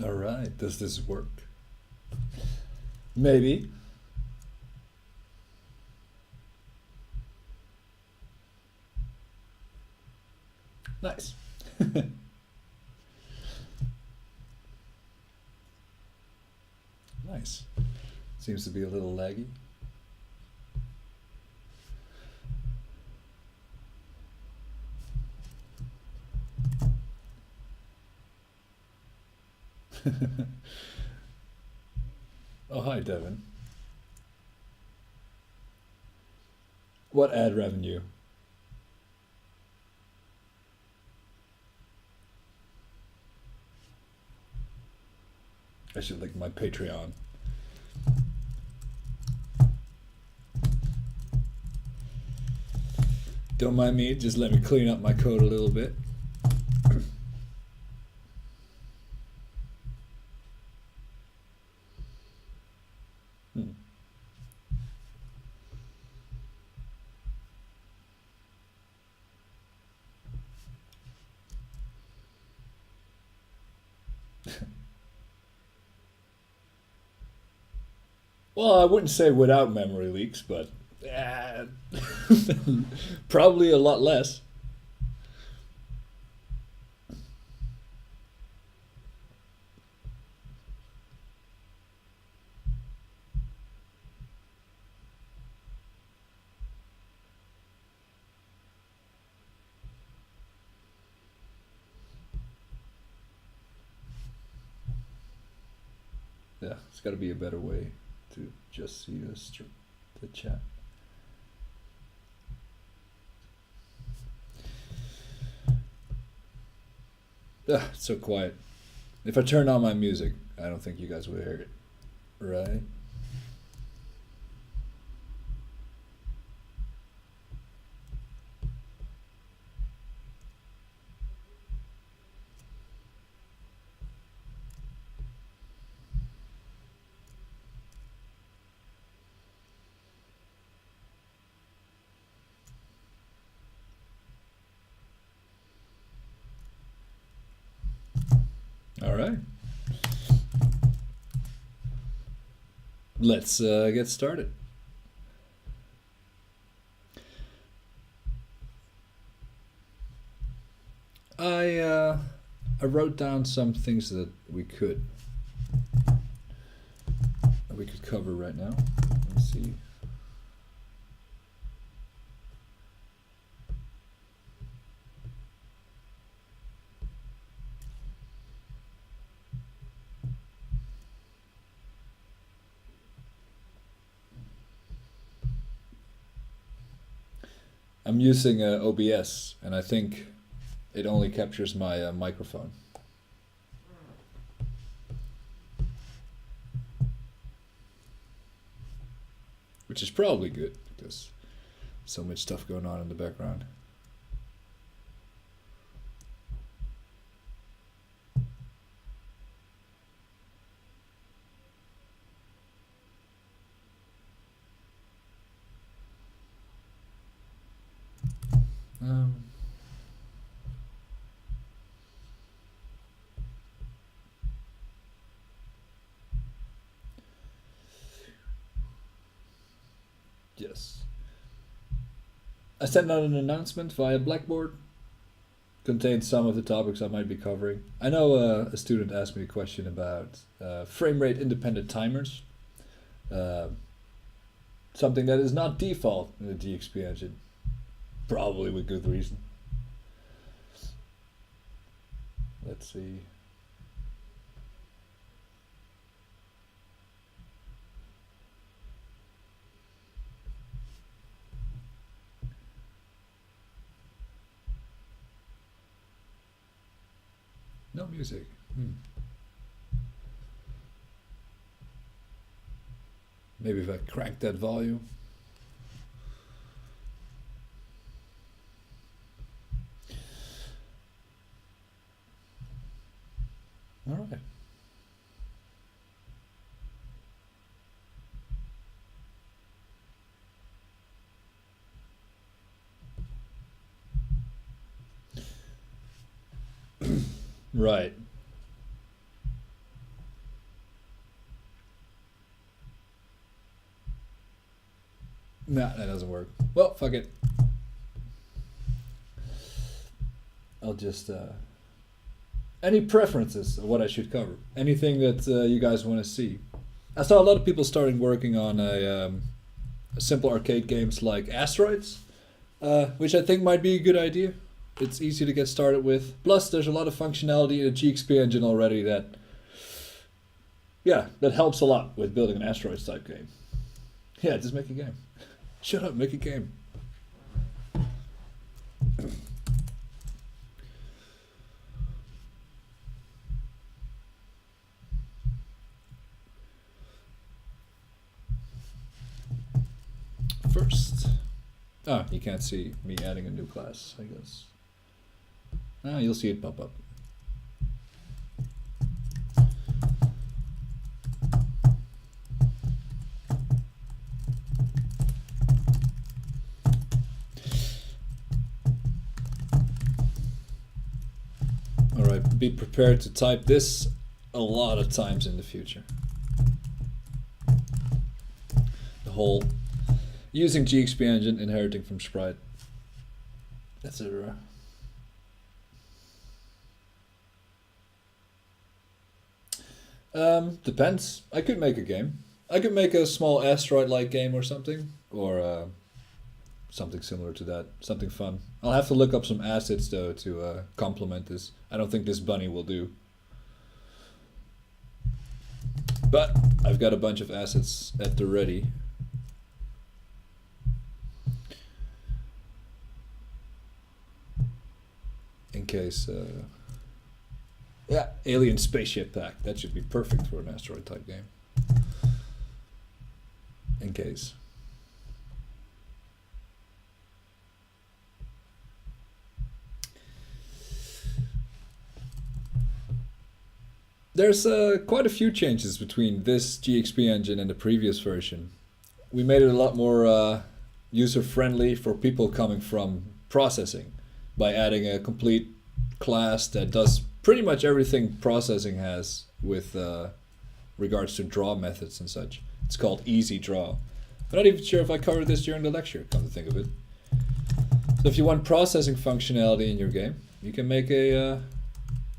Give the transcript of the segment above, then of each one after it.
All right, does this work? Maybe. Nice. Nice. Seems to be a little laggy. Oh, hi, Devin. What ad revenue? I should link my Patreon. Don't mind me, just let me clean up my code a little bit. Hmm. Well, I wouldn't say without memory leaks, but uh, probably a lot less. Yeah, it's got to be a better way to just see the chat. It's so quiet. If I turn on my music, I don't think you guys will hear it. Right? All right. Let's get started. I uh, I wrote down some things that we could cover right now. Let me see. I'm using OBS, and I think it only captures my microphone, which is probably good because so much stuff going on in the background. Um, yes. I sent out an announcement via Blackboard. Contains some of the topics I might be covering. I know a student asked me a question about frame rate independent timers. Uh, Something that is not default in the GXP engine. Probably with good reason. Let's see. No music. Maybe if I crank that volume. All right. Right. Nah, that doesn't work. Well, fuck it. I'll just... any preferences of what I should cover? Anything that you guys want to see? I saw a lot of people starting working on a simple arcade games like Asteroids, which I think might be a good idea. It's easy to get started with. Plus, there's a lot of functionality in the GXPEngine already that helps a lot with building an Asteroids type game. Yeah, just make a game. Shut up, make a game. First. Oh, you can't see me adding a new class, I guess. Ah, you'll see it pop up. Alright, be prepared to type this a lot of times in the future. The whole using GXPEngine, inheriting from Sprite, etc. Depends. I could make a game. I could make a small asteroid-like game or something, or something similar to that, something fun. I'll have to look up some assets though to complement this. I don't think this bunny will do. But I've got a bunch of assets at the ready. In case, yeah, alien spaceship pack. That should be perfect for an asteroid type game. In case. There's quite a few changes between this GXPEngine and the previous version. We made it a lot more user-friendly for people coming from processing by adding a complete class that does pretty much everything processing has with regards to draw methods and such. It's called Easy Draw. I'm not even sure if I covered this during the lecture, come to think of it. So if you want processing functionality in your game, you can make a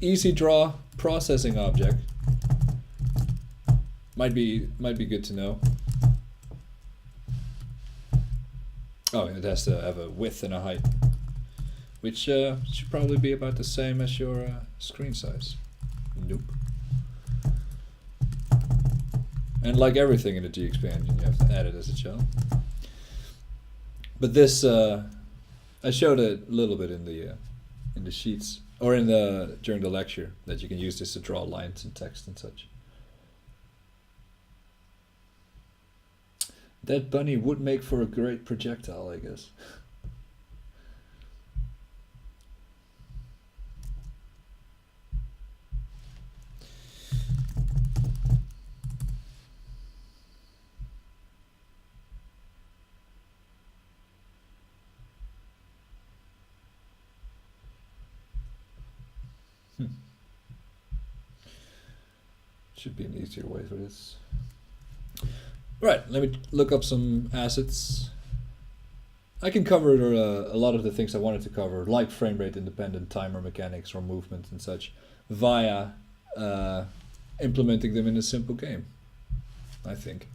Easy Draw processing object. Might be good to know. Oh, it has to have a width and a height, which should probably be about the same as your screen size. Nope. And like everything in the GXPEngine, you have to add it as a child. But this, I showed it a little bit in the sheets, or during the lecture, that you can use this to draw lines and text and such. That bunny would make for a great projectile, I guess. Should be an easier way for this. Right, let me look up some assets. I can cover a lot of the things I wanted to cover, like frame rate independent timer mechanics or movement and such, via implementing them in a simple game, I think.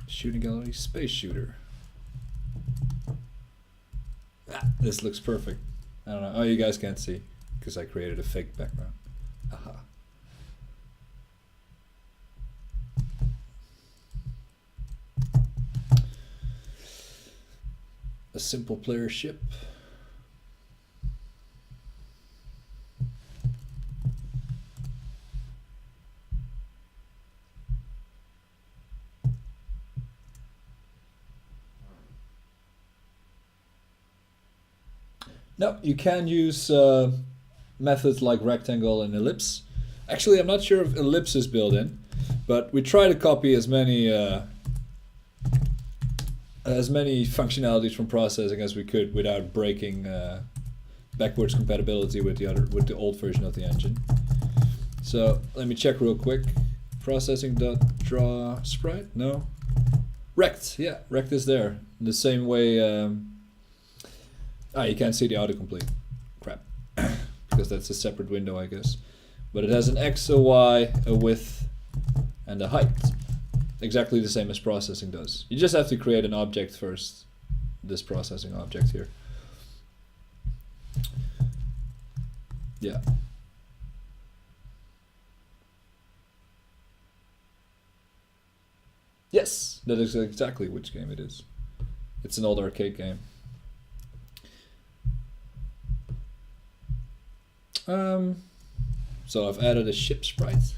Shooting gallery, space shooter. This looks perfect. I don't know. Oh, you guys can't see because I created a fake background. Aha. A simple player ship. No, you can use methods like rectangle and ellipse. Actually, I'm not sure if ellipse is built in, but we try to copy as many functionalities from processing as we could without breaking backwards compatibility with the old version of the engine. So let me check real quick. Processing.draw sprite? No. Rect, yeah, rect is there. The same way. You can't see the autocomplete. Crap. Because that's a separate window, I guess. But it has an X, a Y, a width, and a height. Exactly the same as processing does. You just have to create an object first. This processing object here. Yeah. Yes, that is exactly which game it is. It's an old arcade game. So I've added a ship sprite.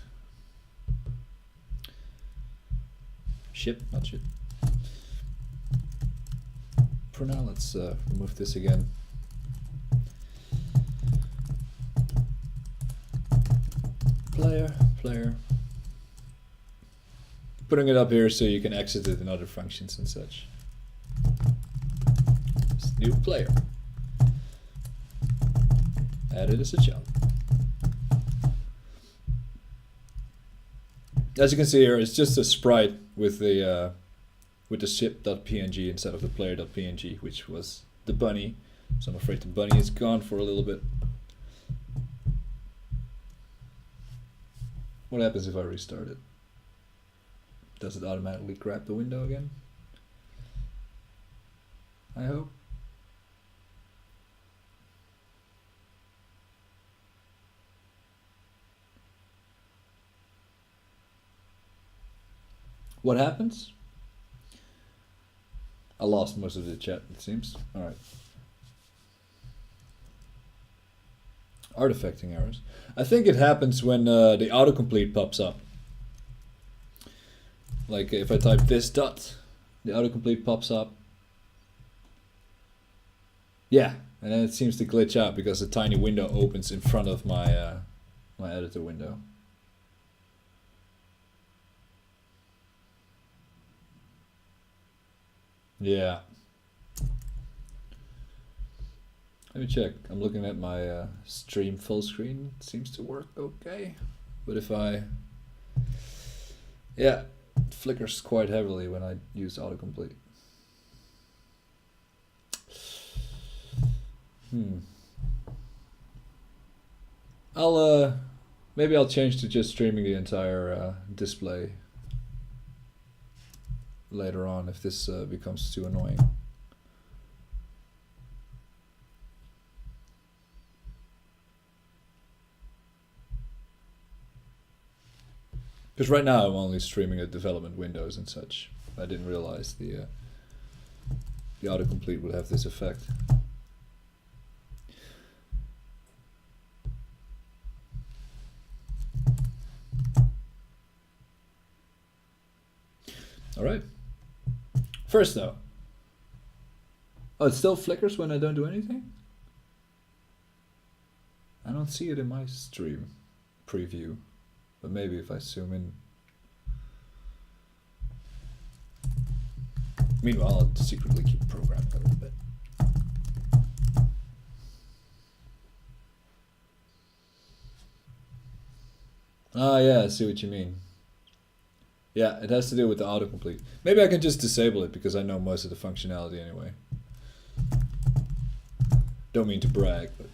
Ship, not ship. For now, let's remove this again. Player. Putting it up here so you can exit it in other functions and such. New player. Added as a child. As you can see here, it's just a sprite with the ship.png instead of the player.png, which was the bunny. So I'm afraid the bunny is gone for a little bit. What happens if I restart it? Does it automatically grab the window again? I hope. What happens? I lost most of the chat, it seems. Alright. Artifacting errors. I think it happens when the autocomplete pops up. Like if I type this dot, the autocomplete pops up. Yeah, and then it seems to glitch out because a tiny window opens in front of my my editor window. Yeah. Let me check. I'm looking at my stream full screen. It seems to work okay. But if I... Yeah, it flickers quite heavily when I use autocomplete. Maybe I'll change to just streaming the entire display later on if this becomes too annoying. Because right now I'm only streaming at development windows and such. I didn't realize the autocomplete would have this effect. All right. First though. Oh, it still flickers when I don't do anything? I don't see it in my stream preview. But maybe if I zoom in. Meanwhile, I'll secretly keep programming a little bit. Ah, yeah, I see what you mean. Yeah, it has to do with the autocomplete. Maybe I can just disable it because I know most of the functionality anyway. Don't mean to brag, but...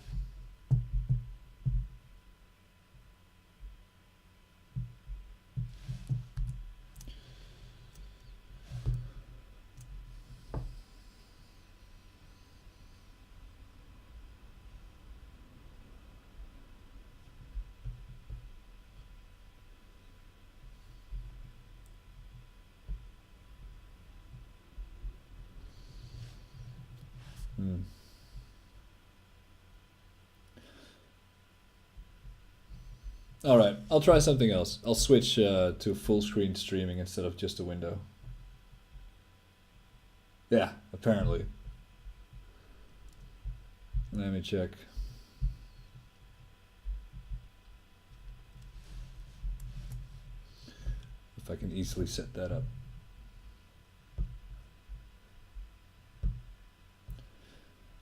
Alright, I'll try something else. I'll switch to full screen streaming instead of just a window. Yeah, apparently. Let me check. If I can easily set that up.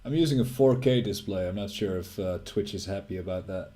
I'm using a 4K display. I'm not sure if Twitch is happy about that.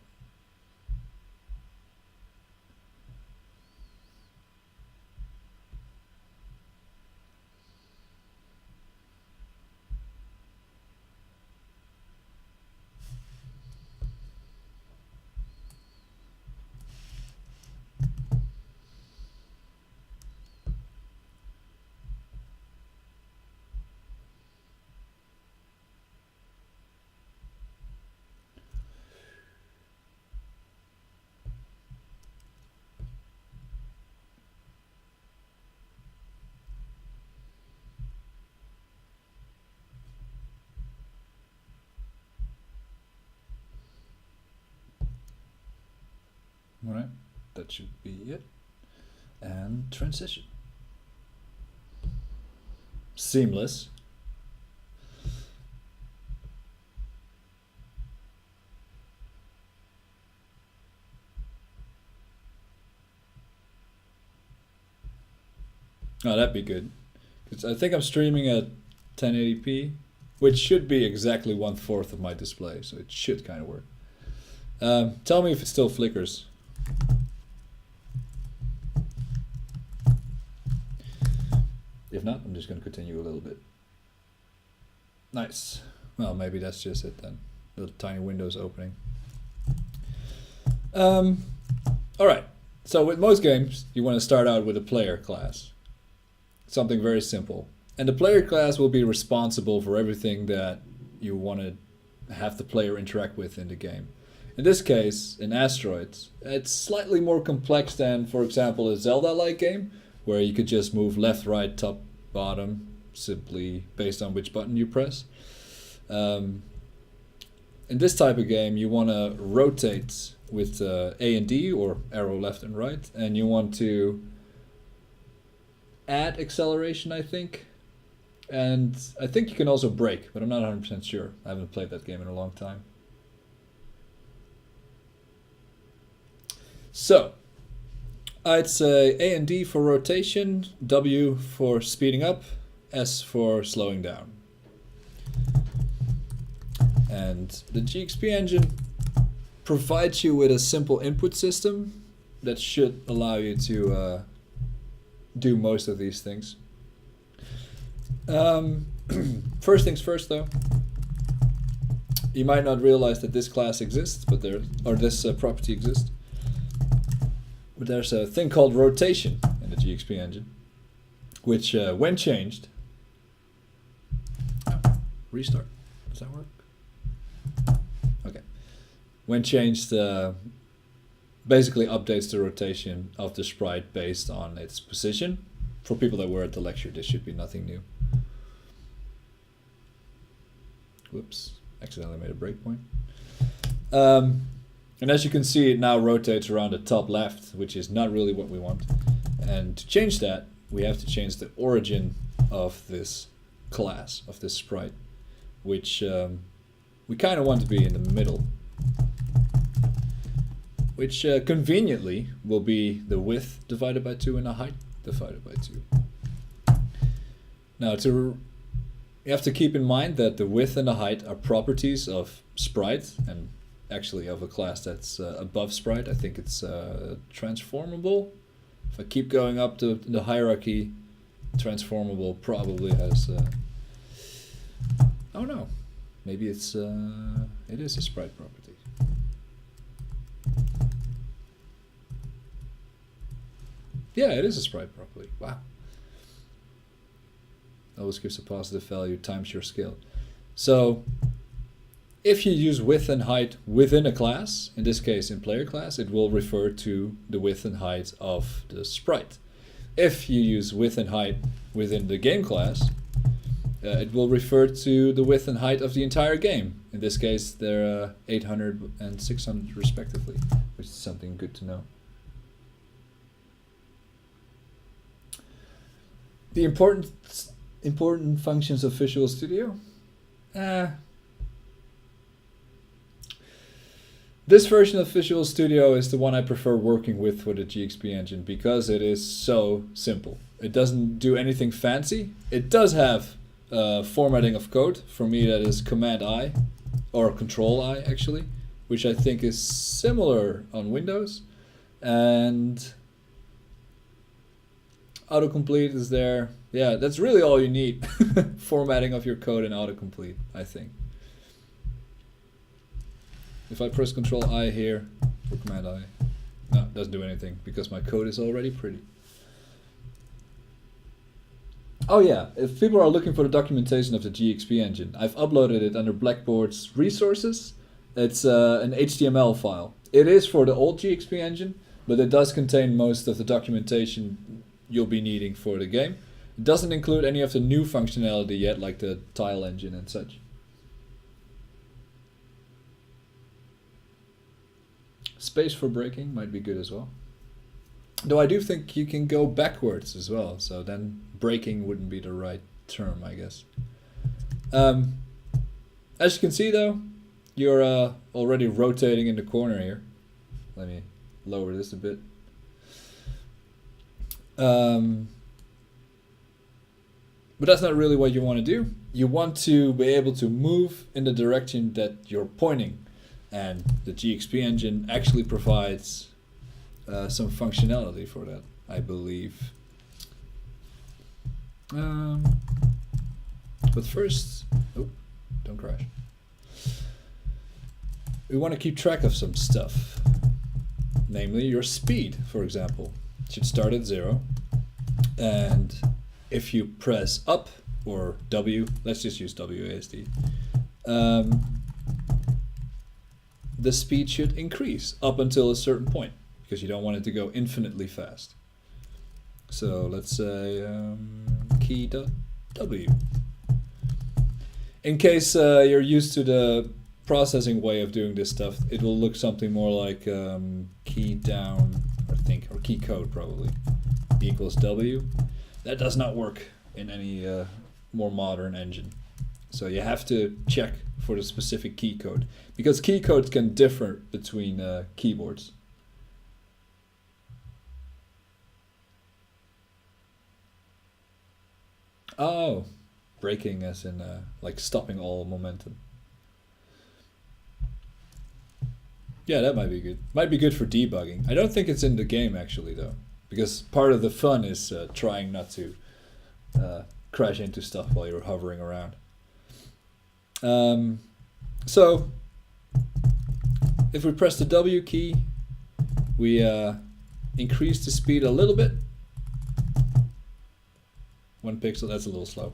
Alright, that should be it. And transition. Seamless. Oh, that'd be good. Because I think I'm streaming at 1080p, which should be exactly 1/4 of my display, so it should kind of work. Tell me if it still flickers. If not, I'm just going to continue a little bit. Nice. Well, maybe that's just it then. Little tiny windows opening. Alright, so with most games, you want to start out with a player class. Something very simple. And the player class will be responsible for everything that you want to have the player interact with in the game. In this case, in Asteroids, it's slightly more complex than, for example, a Zelda-like game, where you could just move left, right, top, bottom, simply based on which button you press. In this type of game, you want to rotate with A and D, or arrow left and right, and you want to add acceleration, I think. And I think you can also brake, but I'm not 100% sure. I haven't played that game in a long time. So, I'd say A and D for rotation, W for speeding up, S for slowing down. And the GXPEngine provides you with a simple input system that should allow you to do most of these things. First things first, though. You might not realize that this class exists, but this property exists. But there's a thing called rotation in the GXPEngine, which, when changed, restart. Does that work? Okay. When changed, basically updates the rotation of the sprite based on its position. For people that were at the lecture, this should be nothing new. Whoops, accidentally made a breakpoint. And as you can see, it now rotates around the top left, which is not really what we want. And to change that, we have to change the origin of this class, of this sprite, which we kind of want to be in the middle. Which conveniently will be the width divided by 2 and the height divided by 2. Now, you have to keep in mind that the width and the height are properties of sprite, and actually of a class that's above sprite. I think it's transformable. If I keep going up the hierarchy, transformable probably has... oh no, maybe it is a sprite property. Yeah, it is a sprite property. Wow. Always gives a positive value times your scale. So if you use width and height within a class, in this case in player class, it will refer to the width and height of the sprite. If you use width and height within the game class, it will refer to the width and height of the entire game. In this case, they're 800 and 600 respectively, which is something good to know. The important functions of Visual Studio? This version of Visual Studio is the one I prefer working with for the GXPEngine because it is so simple. It doesn't do anything fancy. It does have formatting of code. For me that is Command-I, or Control-I actually, which I think is similar on Windows. And autocomplete is there. Yeah, that's really all you need. Formatting of your code and autocomplete, I think. If I press Control-I here, or Command-I, no, it doesn't do anything because my code is already pretty. Oh yeah, if people are looking for the documentation of the GXPEngine, I've uploaded it under Blackboard's resources. It's an HTML file. It is for the old GXPEngine, but it does contain most of the documentation you'll be needing for the game. It doesn't include any of the new functionality yet, like the tile engine and such. space for braking might be good as well. Though I do think you can go backwards as well, so then braking wouldn't be the right term, I guess. As you can see though, you're already rotating in the corner here. Let me lower this a bit. But that's not really what you want to do. You want to be able to move in the direction that you're pointing. And the GXPEngine actually provides some functionality for that, I believe. But first, oh, don't crash. We want to keep track of some stuff. Namely your speed, for example. It should start at 0. And if you press up or W, let's just use WASD, the speed should increase up until a certain point, because you don't want it to go infinitely fast. So let's say key W. In case you're used to the processing way of doing this stuff, it will look something more like key down, I think, or key code probably, equals W. That does not work in any more modern engine. So you have to check for the specific key code, because key codes can differ between keyboards. Oh, braking as in like stopping all momentum. Yeah, that might be good. Might be good for debugging. I don't think it's in the game actually though, because part of the fun is trying not to crash into stuff while you're hovering around. So if we press the W key, we increase the speed a little bit. 1 pixel, that's a little slow.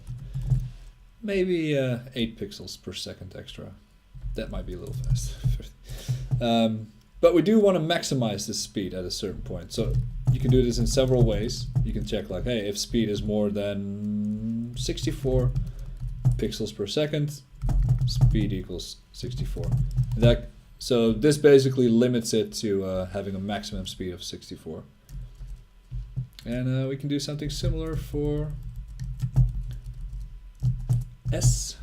Maybe 8 pixels per second extra. That might be a little fast. But we do want to maximize the speed at a certain point. So you can do this in several ways. You can check like, hey, if speed is more than 64 pixels per second, speed equals 64. So this basically limits it to having a maximum speed of 64. And we can do something similar for S,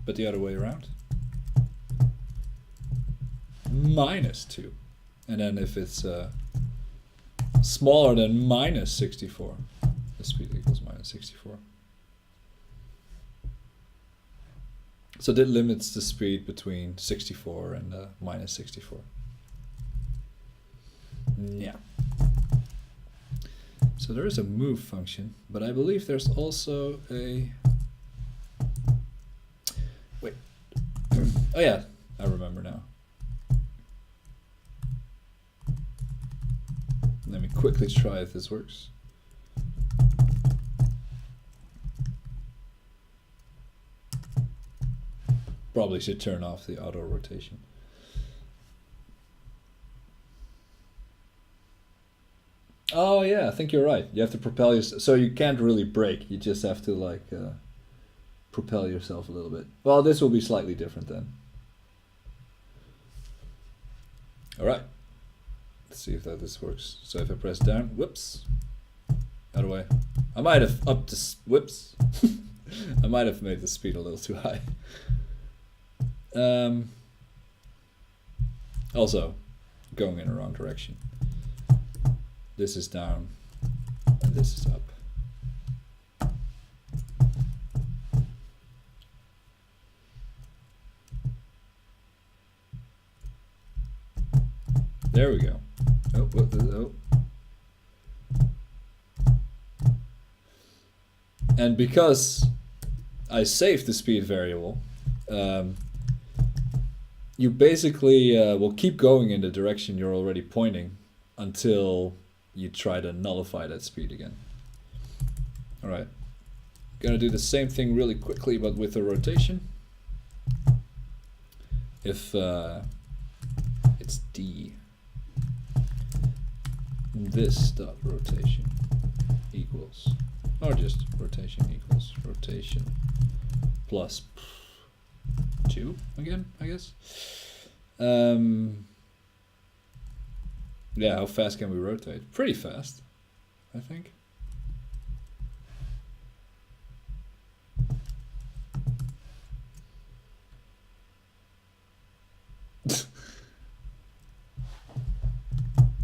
but the other way around. -2. And then if it's smaller than -64, the speed equals -64. So that limits the speed between 64 and -64. Yeah. So there is a move function, but I believe there's also a... Wait. Oh yeah, I remember now. Let me quickly try if this works. Probably should turn off the auto rotation. Oh yeah, I think you're right. You have to propel yourself, so you can't really brake. You just have to like propel yourself a little bit. Well, this will be slightly different then. All right. Let's see if this works. So if I press down, whoops, out of the way. I might have upped the whoops. I might have made the speed a little too high. Also, going in the wrong direction. This is down, and this is up. There we go. Oh, oh. And because I saved the speed variable, you basically will keep going in the direction you're already pointing until you try to nullify that speed again. All right, gonna do the same thing really quickly, but with a rotation. If it's D, this dot rotation equals, or just rotation equals rotation plus 2 again, I guess. Yeah, how fast can we rotate? Pretty fast, I think.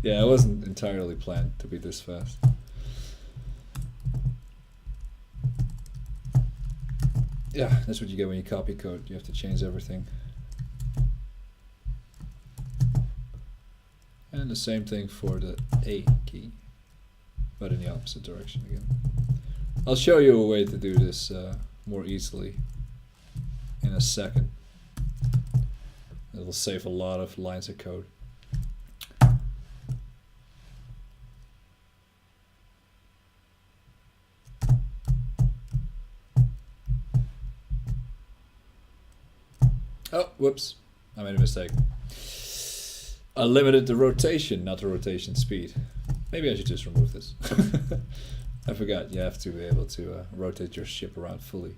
Yeah, it wasn't entirely planned to be this fast. Yeah, that's what you get when you copy code. You have to change everything. And the same thing for the A key, but in the opposite direction again. I'll show you a way to do this more easily in a second. It'll save a lot of lines of code. Oh, whoops, I made a mistake. I limited the rotation, not the rotation speed. Maybe I should just remove this. I forgot, you have to be able to rotate your ship around fully.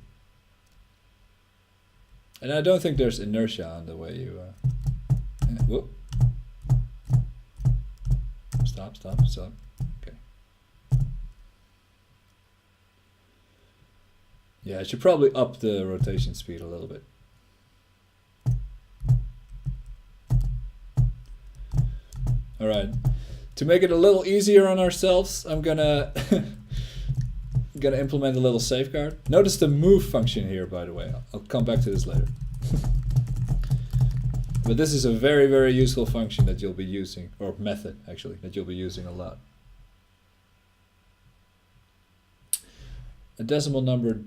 And I don't think there's inertia on the way you... whoop. Stop. Okay. Yeah, I should probably up the rotation speed a little bit. Alright, to make it a little easier on ourselves, I'm gonna implement a little safeguard. Notice the move function here, by the way. I'll come back to this later. But this is a very, very useful function that you'll be using, or method actually, that you'll be using a lot. A decimal number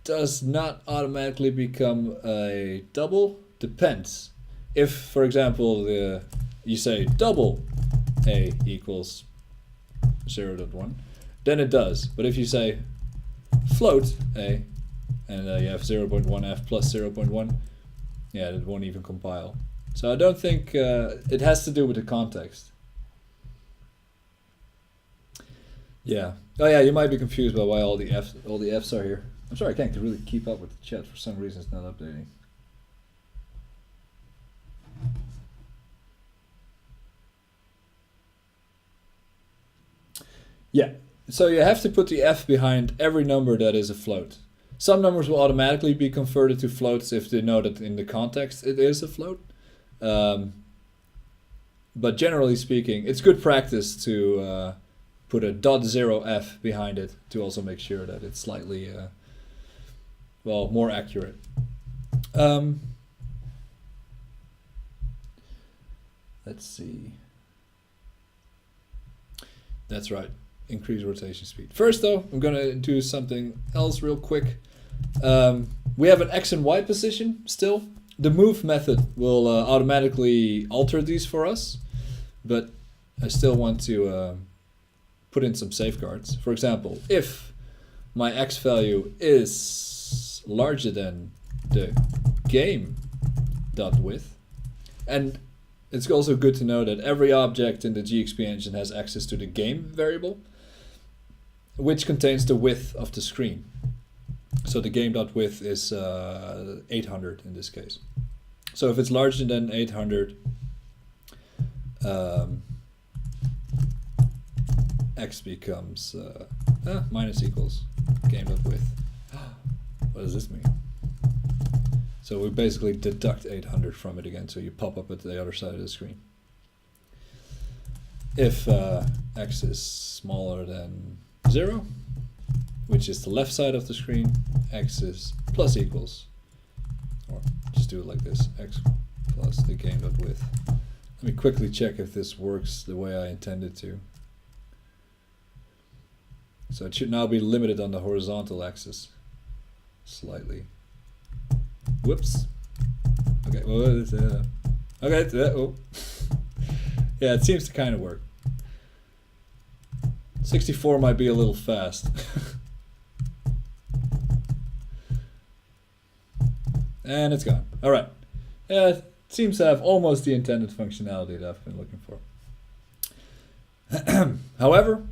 does not automatically become a double, depends. If, for example, you say double A equals 0.1, then it does. But if you say float A, and you have 0.1f plus 0.1, yeah, it won't even compile. So I don't think it has to do with the context. Yeah. Oh yeah, you might be confused by why all the Fs are here. I'm sorry, I can't really keep up with the chat. For some reason, it's not updating. Yeah, so you have to put the F behind every number that is a float. Some numbers will automatically be converted to floats if they know that in the context it is a float. But generally speaking, it's good practice to put a .0f behind it to also make sure that it's slightly, well, more accurate. Let's see. That's right. Increase rotation speed. First though, I'm gonna do something else real quick. We have an X and Y position still. The move method will automatically alter these for us, but I still want to put in some safeguards. For example, if my X value is larger than the game.width, and it's also good to know that every object in the GXPEngine has access to the game variable, which contains the width of the screen. So the game.width is 800 in this case. So if it's larger than 800, x becomes minus equals game.width. What does this mean? So we basically deduct 800 from it again, so you pop up at the other side of the screen. If x is smaller than 0, which is the left side of the screen, x is plus equals, or just do it like this, x plus the game.width. Let me quickly check if this works the way I intended to. So it should now be limited on the horizontal axis slightly. Whoops. Okay, well, okay, oh. Yeah, it seems to kind of work. 64 might be a little fast. And it's gone. All right. Yeah, it seems to have almost the intended functionality that I've been looking for. However,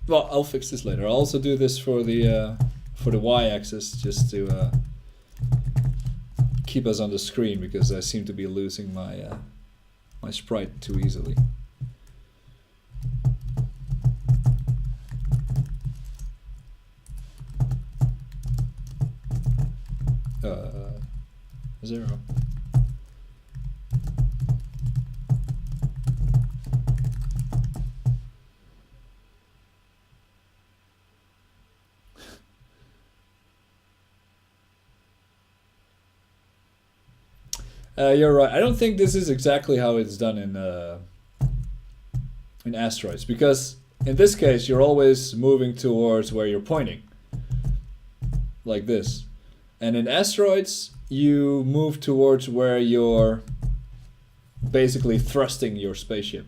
well, I'll fix this later. I'll also do this for the y-axis just to keep us on the screen, because I seem to be losing my my sprite too easily. 0. You're right. I don't think this is exactly how it's done in asteroids, because in this case you're always moving towards where you're pointing, like this. And in asteroids you move towards where you're basically thrusting your spaceship.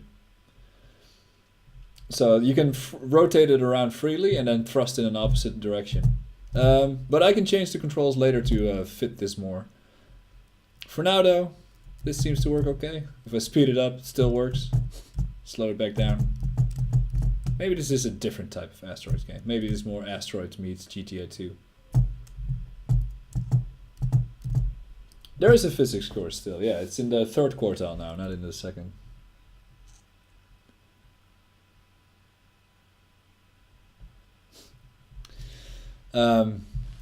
So you can rotate it around freely and then thrust in an opposite direction. But I can change the controls later to fit this more. For now though, this seems to work okay. If I speed it up, it still works. Slow it back down. Maybe this is a different type of asteroids game. Maybe this is more Asteroids meets GTA 2. There is a physics course still, yeah. It's in the 3rd quartile now, not in the 2nd.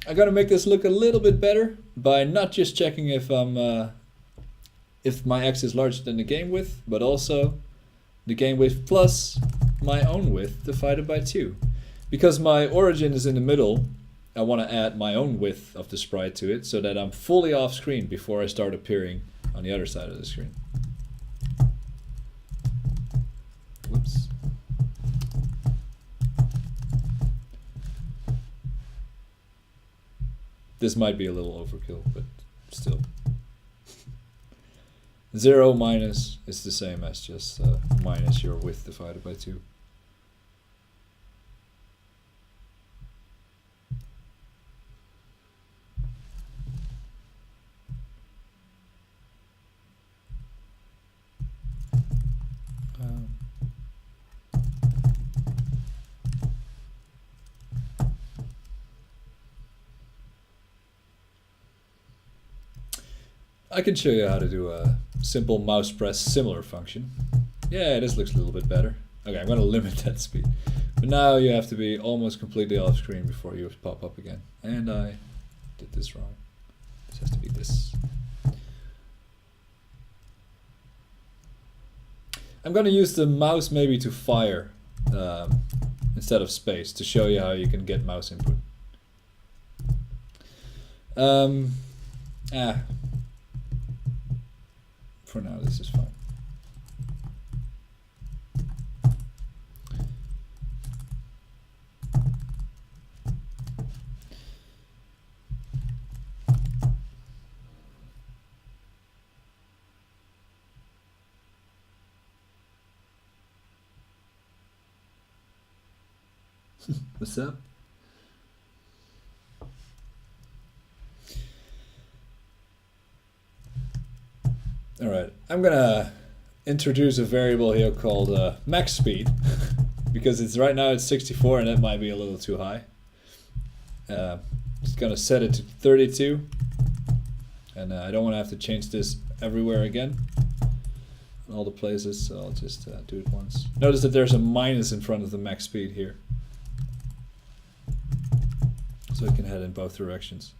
I gotta make this look a little bit better by not just checking if my x is larger than the game width, but also the game width plus my own width divided by 2. Because my origin is in the middle, I want to add my own width of the sprite to it so that I'm fully off screen before I start appearing on the other side of the screen. Whoops. This might be a little overkill, but still. 0 minus is the same as just minus your width divided by 2. I can show you how to do a simple mouse press similar function. Yeah, this looks a little bit better. Okay, I'm going to limit that speed. But now you have to be almost completely off screen before you pop up again. And I did this wrong. This has to be this. I'm going to use the mouse maybe to fire instead of space to show you how you can get mouse input. For now, this is fine. What's up? All right, I'm gonna introduce a variable here called max speed because it's right now it's 64 and that might be a little too high. Just gonna set it to 32, and I don't want to have to change this everywhere again in all the places, so I'll just do it once. Notice that there's a minus in front of the max speed here, so it can head in both directions.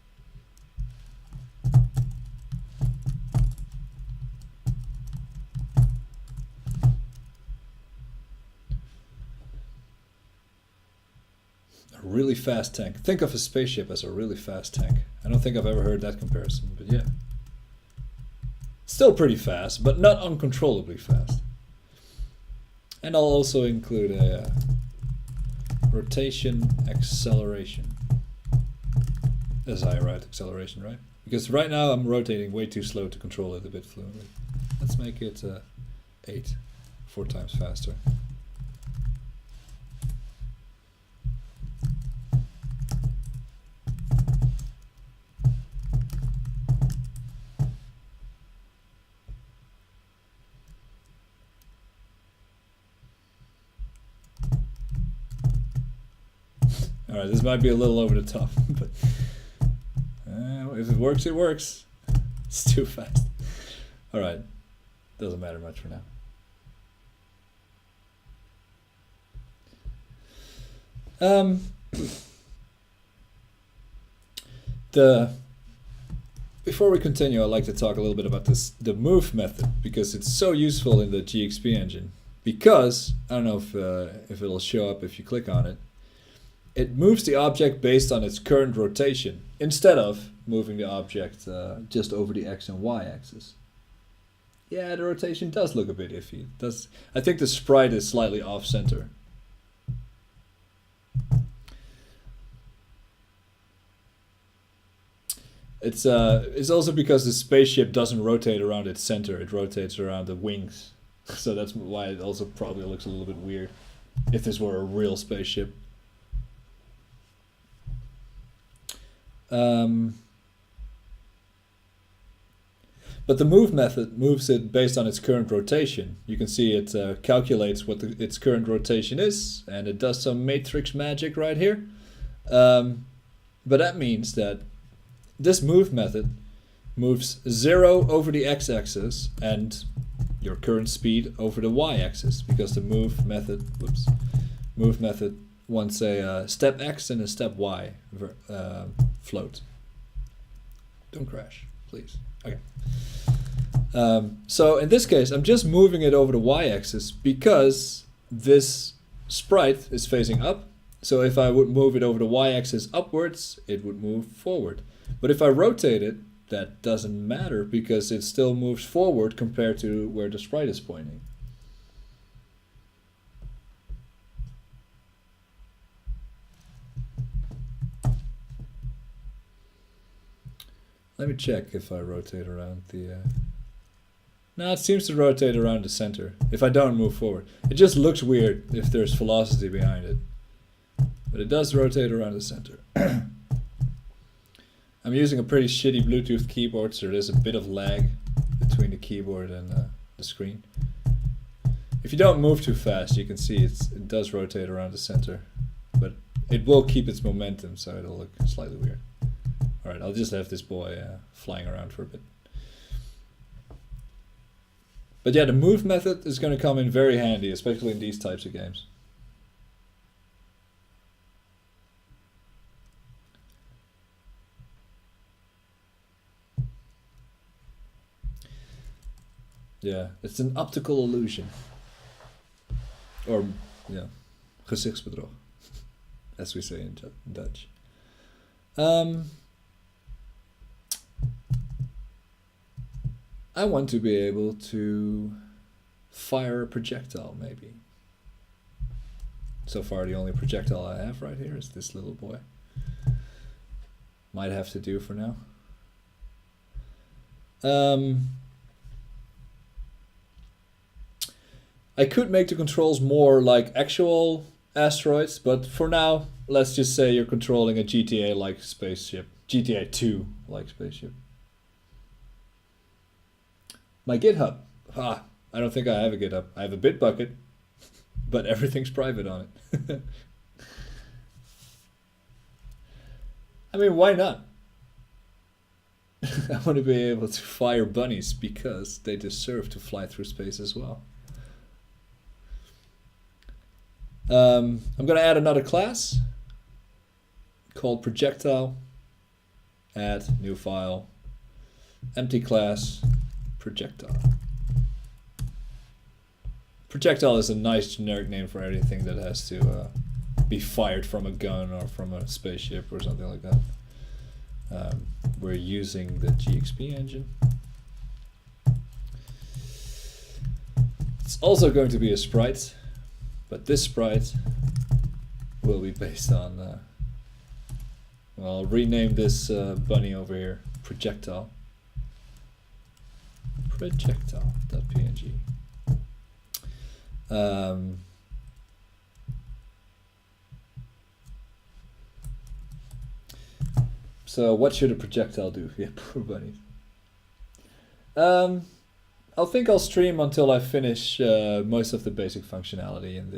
Really fast tank. Think of a spaceship as a really fast tank. I don't think I've ever heard that comparison, but yeah. Still pretty fast, but not uncontrollably fast. And I'll also include a rotation acceleration. As I write acceleration, right? Because right now I'm rotating way too slow to control it a bit fluently. Let's make it 8, 4 times faster. Alright, this might be a little over the top, but if it works, it works. It's too fast. Alright, doesn't matter much for now. The before we continue, I'd like to talk a little bit about the move method, because it's so useful in the GXP engine. Because, I don't know if it'll show up if you click on it, it moves the object based on its current rotation, instead of moving the object just over the X and Y axis. Yeah, the rotation does look a bit iffy. I think the sprite is slightly off-center. It's also because the spaceship doesn't rotate around its center, it rotates around the wings. So that's why it also probably looks a little bit weird, if this were a real spaceship. But the move method moves it based on its current rotation. You can see it calculates what its current rotation is, and it does some matrix magic right here. But that means that this move method moves 0 over the x-axis and your current speed over the y-axis, because the move method wants a step x and a step y float. Don't crash, please. Okay. So in this case, I'm just moving it over the y-axis because this sprite is facing up. So if I would move it over the y-axis upwards, it would move forward. But if I rotate it, that doesn't matter because it still moves forward compared to where the sprite is pointing. Let me check if I rotate around the... No, it seems to rotate around the center if I don't move forward. It just looks weird if there's velocity behind it. But it does rotate around the center. I'm using a pretty shitty Bluetooth keyboard, so there's a bit of lag between the keyboard and the screen. If you don't move too fast, you can see it does rotate around the center. But it will keep its momentum, so it'll look slightly weird. Alright, I'll just have this boy flying around for a bit. But yeah, the move method is going to come in very handy, especially in these types of games. Yeah, it's an optical illusion. Or, yeah, gezichtsbedrog, as we say in Dutch. I want to be able to fire a projectile, maybe. So far, the only projectile I have right here is this little boy. Might have to do for now. I could make the controls more like actual asteroids, but for now, let's just say you're controlling a GTA-like spaceship. GTA 2-like spaceship. My GitHub. I don't think I have a GitHub. I have a Bitbucket, but everything's private on it. I mean, why not? I want to be able to fire bunnies because they deserve to fly through space as well. I'm going to add another class called projectile. Add new file, empty class, projectile. Projectile is a nice generic name for anything that has to be fired from a gun or from a spaceship or something like that. We're using the GXP engine. It's also going to be a sprite, but this sprite will be based on, well, I'll rename this bunny over here projectile. Projectile.png. So what should a projectile do? Yeah, poor bunnies. I think I'll stream until I finish most of the basic functionality in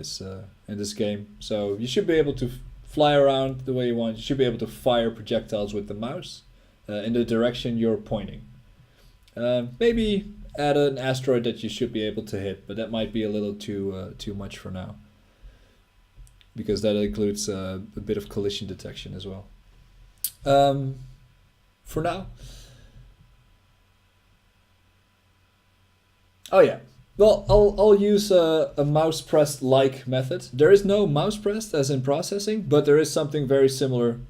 this game. So you should be able to fly around the way you want. You should be able to fire projectiles with the mouse in the direction you're pointing. Maybe add an asteroid that you should be able to hit, but that might be a little too much for now, because that includes a bit of collision detection as well. For now, Oh yeah. Well, I'll use a mouse pressed like method. There is no mouse pressed as in processing, but there is something very similar.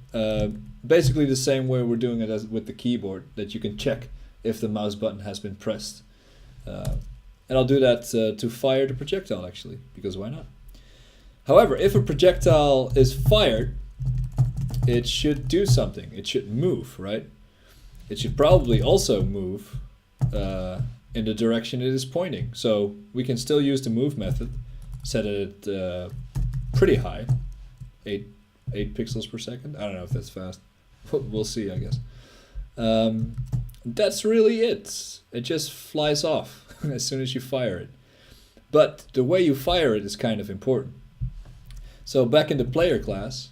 Basically the same way we're doing it as with the keyboard, that you can check if the mouse button has been pressed. And I'll do that to fire the projectile actually, because why not? However, if a projectile is fired, it should do something. It should move, right? It should probably also move in the direction it is pointing. So we can still use the move method, set it pretty high, 8 pixels per second. I don't know if that's fast. We'll see, I guess. That's really it. It just flies off as soon as you fire it. But the way you fire it is kind of important. So back in the player class,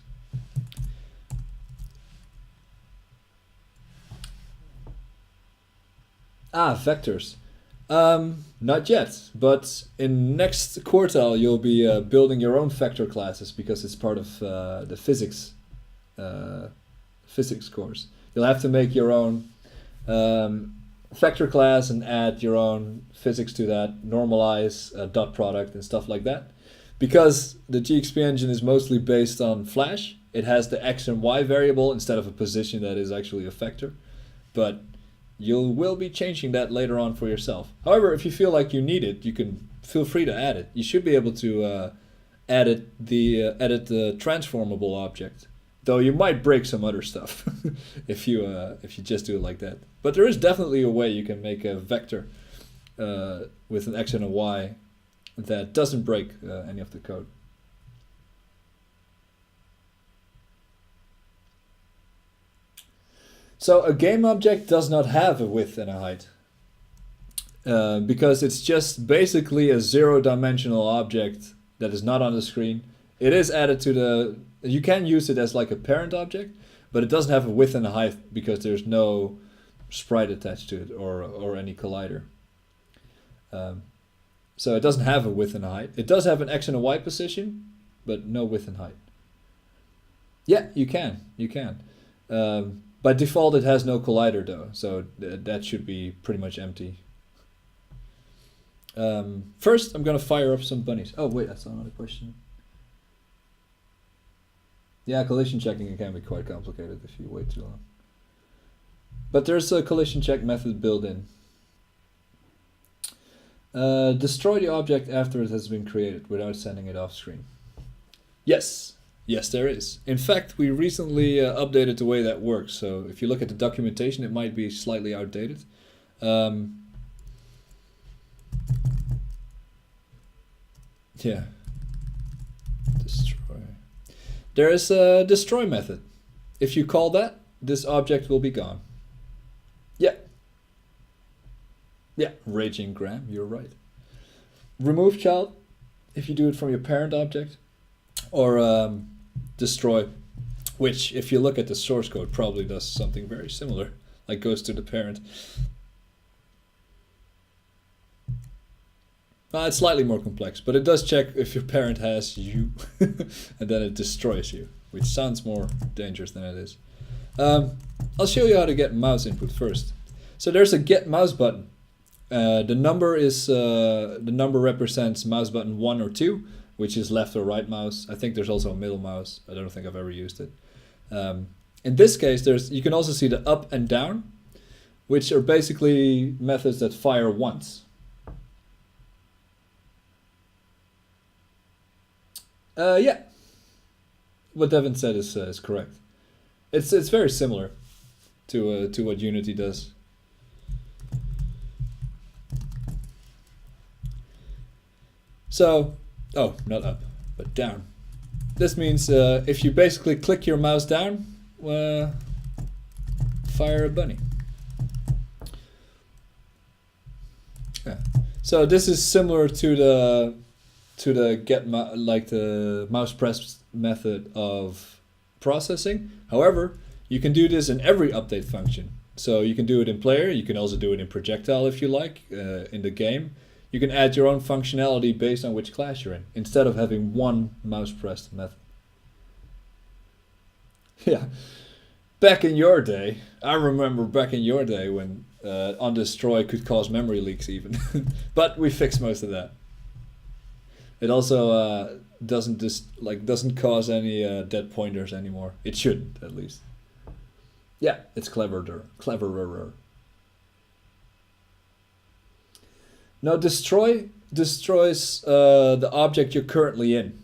vectors. Not yet, but in next quartile you'll be building your own vector classes because it's part of the physics course. You'll have to make your own vector class and add your own physics to that, normalize dot product and stuff like that. Because the GXPEngine is mostly based on Flash, it has the X and Y variable instead of a position that is actually a vector. But you will be changing that later on for yourself. However, if you feel like you need it, you can feel free to add it. You should be able to edit the transformable object, though you might break some other stuff if you just do it like that. But there is definitely a way you can make a vector with an X and a Y that doesn't break any of the code. So a game object does not have a width and a height because it's just basically a zero-dimensional object that is not on the screen. It is added to the... You can use it as like a parent object, but it doesn't have a width and a height because there's no sprite attached to it or any collider. So it doesn't have a width and a height. It does have an X and a Y position, but no width and height. Yeah, you can. By default, it has no collider though, so that should be pretty much empty. First, I'm gonna fire up some bunnies. Oh wait, that's another question. Yeah, collision checking can be quite complicated if you wait too long. But there's a collision check method built in. Destroy the object after it has been created without sending it off screen. Yes, there is. In fact, we recently updated the way that works. So if you look at the documentation, it might be slightly outdated. Yeah. Destroy. There is a destroy method. If you call that, this object will be gone. Yeah, Raging Graham, you're right. Remove child, if you do it from your parent object, or destroy, which if you look at the source code probably does something very similar, like goes to the parent. It's slightly more complex, but it does check if your parent has you, and then it destroys you, which sounds more dangerous than it is. I'll show you how to get mouse input first. So there's a get mouse button. The number represents mouse button 1 or 2, which is left or right mouse. I think there's also a middle mouse. I don't think I've ever used it. In this case, you can also see the up and down, which are basically methods that fire once. Yeah, what Devin said is correct. It's very similar to what Unity does. So, not up, but down. This means if you basically click your mouse down, fire a bunny. Yeah. So this is similar to the the mouse press method of processing. However, you can do this in every update function. So you can do it in player. You can also do it in projectile if you like in the game. You can add your own functionality based on which class you're in, instead of having one mouse pressed method. Yeah, back in your day, I remember back in your day when on destroy could cause memory leaks even. But we fixed most of that. It also doesn't cause any dead pointers anymore. It shouldn't, at least. Yeah, it's cleverer. Now destroy destroys the object you're currently in.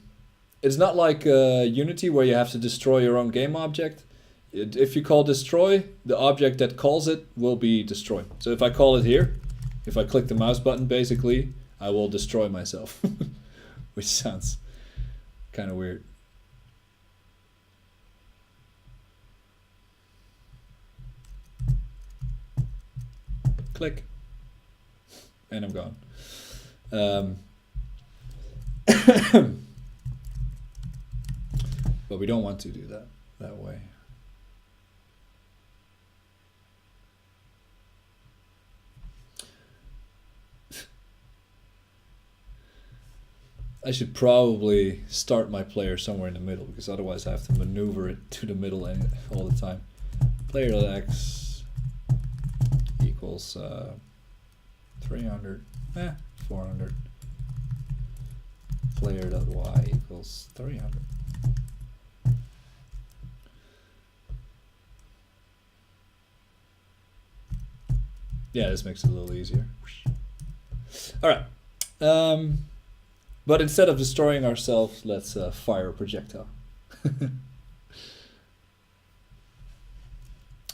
It's not like Unity where you have to destroy your own game object. If you call destroy, the object that calls it will be destroyed. So if I call it here, if I click the mouse button basically, I will destroy myself. Which sounds kind of weird. Click. And I'm gone. But we don't want to do that way. I should probably start my player somewhere in the middle, because otherwise I have to maneuver it to the middle all the time. Player.x equals 300, 400. Player.y equals 300. Yeah, this makes it a little easier. All right. But instead of destroying ourselves, let's fire a projectile.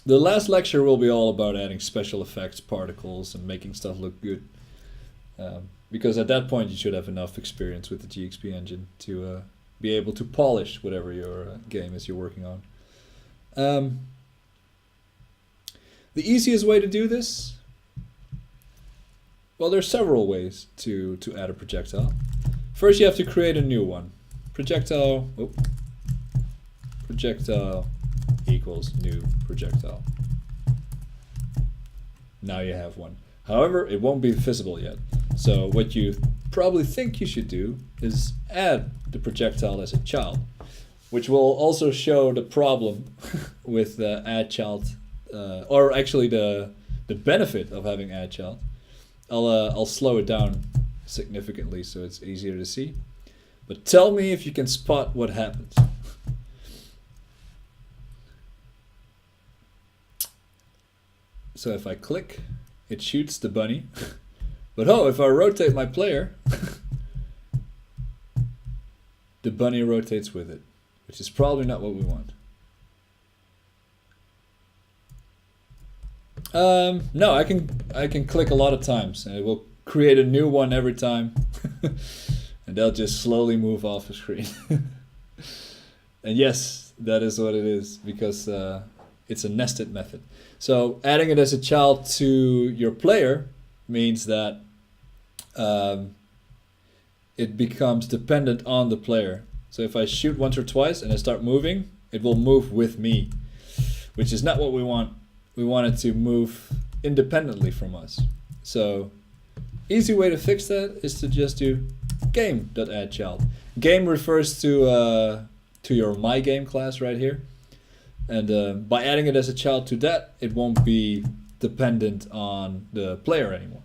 The last lecture will be all about adding special effects, particles, and making stuff look good. Because at that point you should have enough experience with the GXPEngine to be able to polish whatever your game is you're working on. The easiest way to do this? Well, there's several ways to add a projectile. First, you have to create a new one. Projectile equals new projectile. Now you have one. However, it won't be visible yet. So what you probably think you should do is add the projectile as a child, which will also show the problem with add child, or actually the benefit of having add child. I'll slow it down significantly so it's easier to see. But tell me if you can spot what happens. So if I click, it shoots the bunny. But oh, if I rotate my player, the bunny rotates with it, which is probably not what we want. No, I can click a lot of times and it will create a new one every time. And they'll just slowly move off the screen. And yes, that is what it is, because it's a nested method. So adding it as a child to your player means that it becomes dependent on the player. So if I shoot once or twice and I start moving, it will move with me, which is not what we want. We want it to move independently from us. So easy way to fix that is to just do game.addChild. Game refers to your MyGame class right here. And by adding it as a child to that, it won't be dependent on the player anymore.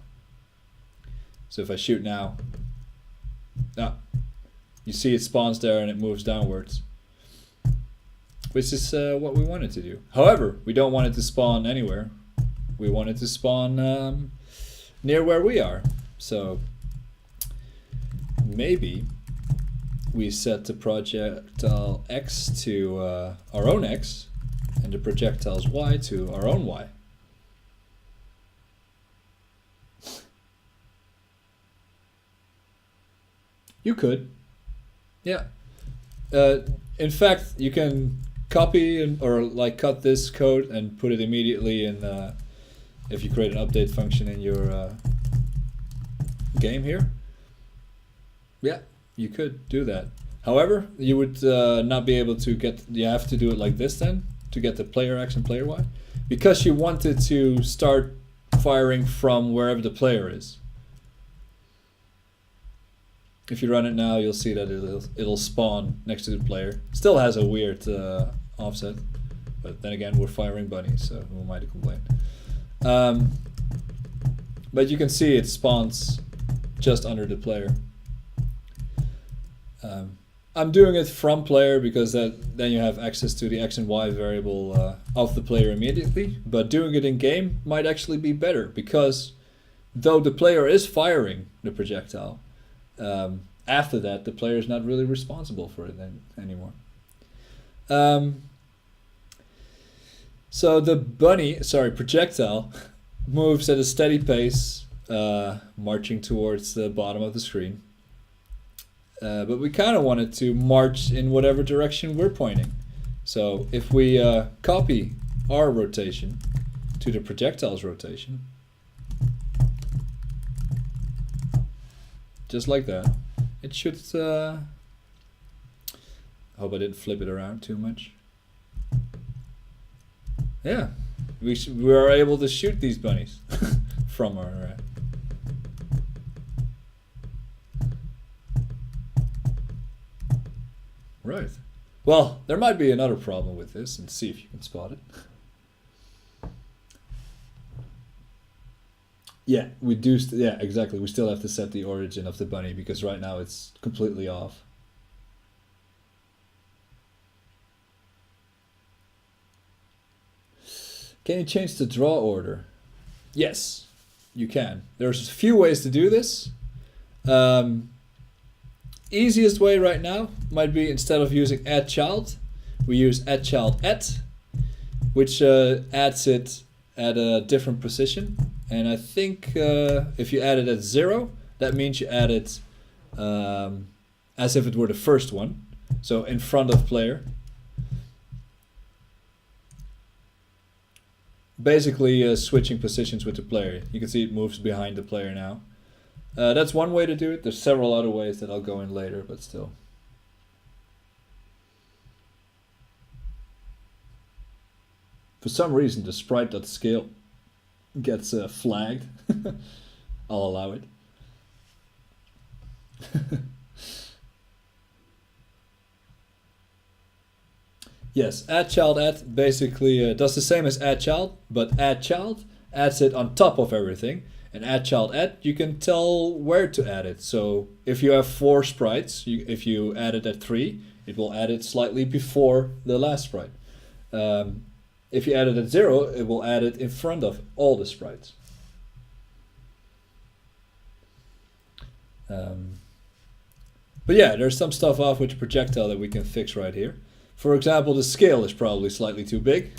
So if I shoot now, you see it spawns there and it moves downwards, which is what we wanted to do. However, we don't want it to spawn anywhere. We want it to spawn near where we are. So maybe we set the projectile X to our own X and the projectile's Y to our own Y. You could. Yeah. In fact, you can copy or like cut this code and put it immediately in if you create an update function in your game here. Yeah, you could do that. However, you would not be able to get, you have to do it like this then to get the player X and player Y, because you wanted to start firing from wherever the player is. If you run it now, you'll see that it'll spawn next to the player. Still has a weird offset, but then again, we're firing bunnies, so who am I to complain? but you can see it spawns just under the player. I'm doing it from player because then you have access to the X and Y variable of the player immediately, but doing it in game might actually be better because though the player is firing the projectile, after that the player is not really responsible for it anymore. So the projectile moves at a steady pace, marching towards the bottom of the screen. But we kind of want it to march in whatever direction we're pointing. So if we copy our rotation to the projectile's rotation, just like that, it should... I hope I didn't flip it around too much. Yeah, we are able to shoot these bunnies from our... Right. Well, there might be another problem with this, and see if you can spot it. Yeah, we do. Yeah, exactly. We still have to set the origin of the bunny because right now it's completely off. Can you change the draw order? Yes, you can. There's a few ways to do this. Easiest way right now might be instead of using add child, we use add child at, which adds it at a different position. And I think if you add it at 0, that means you add it as if it were the first one. So in front of player. Basically switching positions with the player. You can see it moves behind the player now. That's one way to do it. There's several other ways that I'll go in later, but still. For some reason, the sprite.scale gets flagged. I'll allow it. Yes, add child add basically does the same as add child, but add child adds it on top of everything. And add child add, you can tell where to add it. So if you have 4 sprites, if you add it at 3, it will add it slightly before the last sprite. If you add it at 0, it will add it in front of all the sprites. But yeah, there's some stuff off with the projectile that we can fix right here. For example, the scale is probably slightly too big.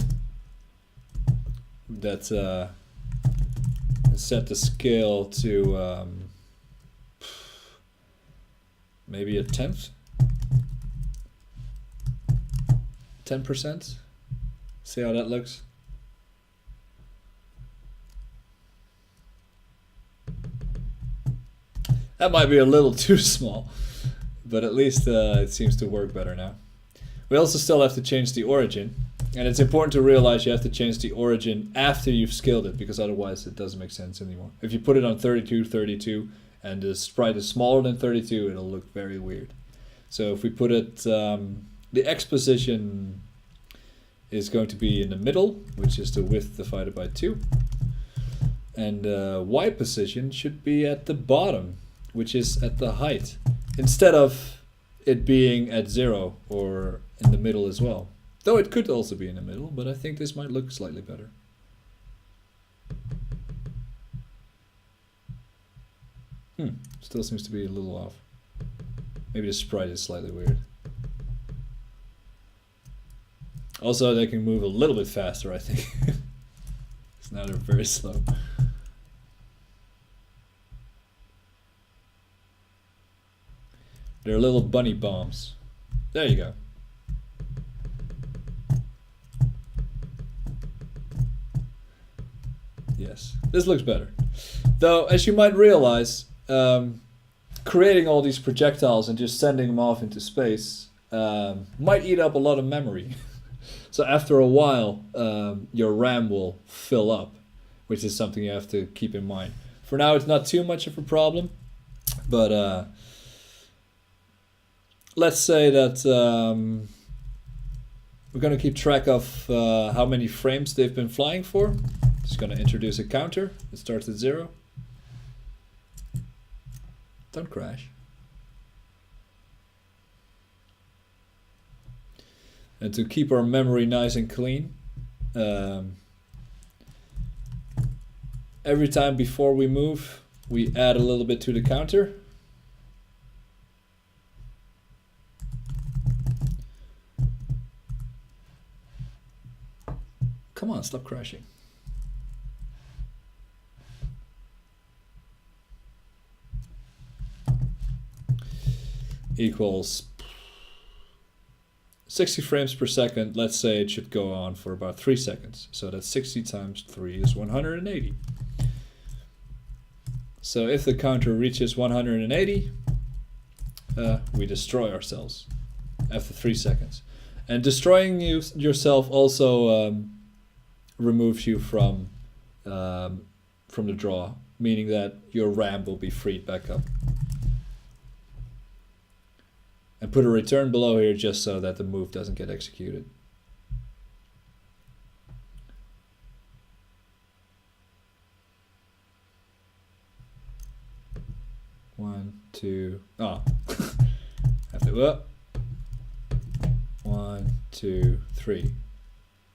That's set the scale to maybe a 10th, 10%. See how that looks. That might be a little too small, but at least it seems to work better now. We also still have to change the origin. And it's important to realize you have to change the origin after you've scaled it, because otherwise it doesn't make sense anymore. If you put it on 32, 32, and the sprite is smaller than 32, it'll look very weird. So if we put it, the X position is going to be in the middle, which is the width divided by 2. And Y position should be at the bottom, which is at the height, instead of it being at 0 or in the middle as well. Though it could also be in the middle, but I think this might look slightly better. Still seems to be a little off. Maybe the sprite is slightly weird. Also, they can move a little bit faster, I think. Because now they're very slow. They're little bunny bombs. There you go. Yes, this looks better. Though, as you might realize, creating all these projectiles and just sending them off into space might eat up a lot of memory. So after a while, your RAM will fill up, which is something you have to keep in mind. For now, it's not too much of a problem, but let's say that we're going to keep track of how many frames they've been flying for. Just going to introduce a counter. It starts at 0. Don't crash. And to keep our memory nice and clean, every time before we move, we add a little bit to the counter. Come on, stop crashing. Equals 60 frames per second. Let's say it should go on for about 3 seconds. So that's 60 times 3 is 180. So if the counter reaches 180, we destroy ourselves after 3 seconds. And destroying yourself also removes you from the draw, meaning that your RAM will be freed back up. And put a return below here just so that the move doesn't get executed. One, two, have to, 1, 2, 3.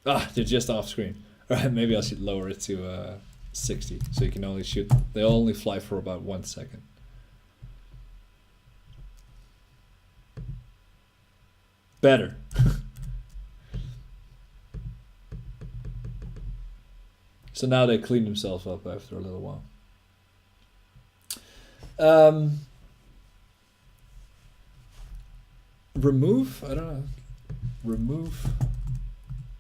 They're just off screen. Alright, maybe I should lower it to 60, so you can only shoot, they only fly for about 1 second. Better. So now they clean themselves up after a little while. Remove? I don't know. Remove?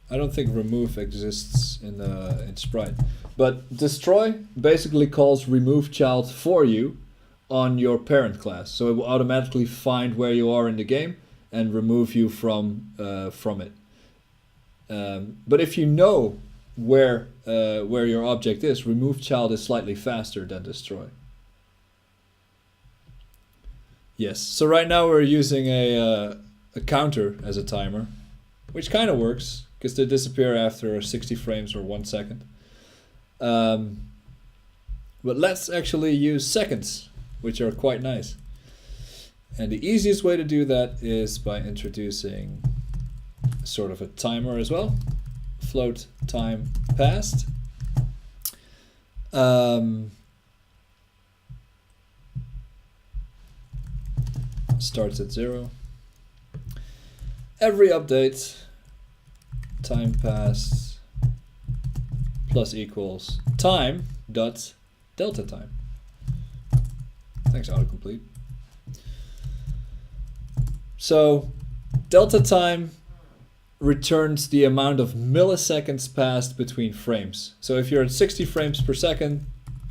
I don't think remove exists in Sprite. But destroy basically calls remove child for you on your parent class. So it will automatically find where you are in the game and remove you from it. But if you know where your object is, remove child is slightly faster than destroy. Yes. So right now we're using a counter as a timer, which kind of works because they disappear after 60 frames or 1 second. But let's actually use seconds, which are quite nice. And the easiest way to do that is by introducing sort of a timer as well. Float time passed. Starts at 0. Every update, time passed plus equals time dot delta time. Thanks, autocomplete. So delta time returns the amount of milliseconds passed between frames. So if you're at 60 frames per second,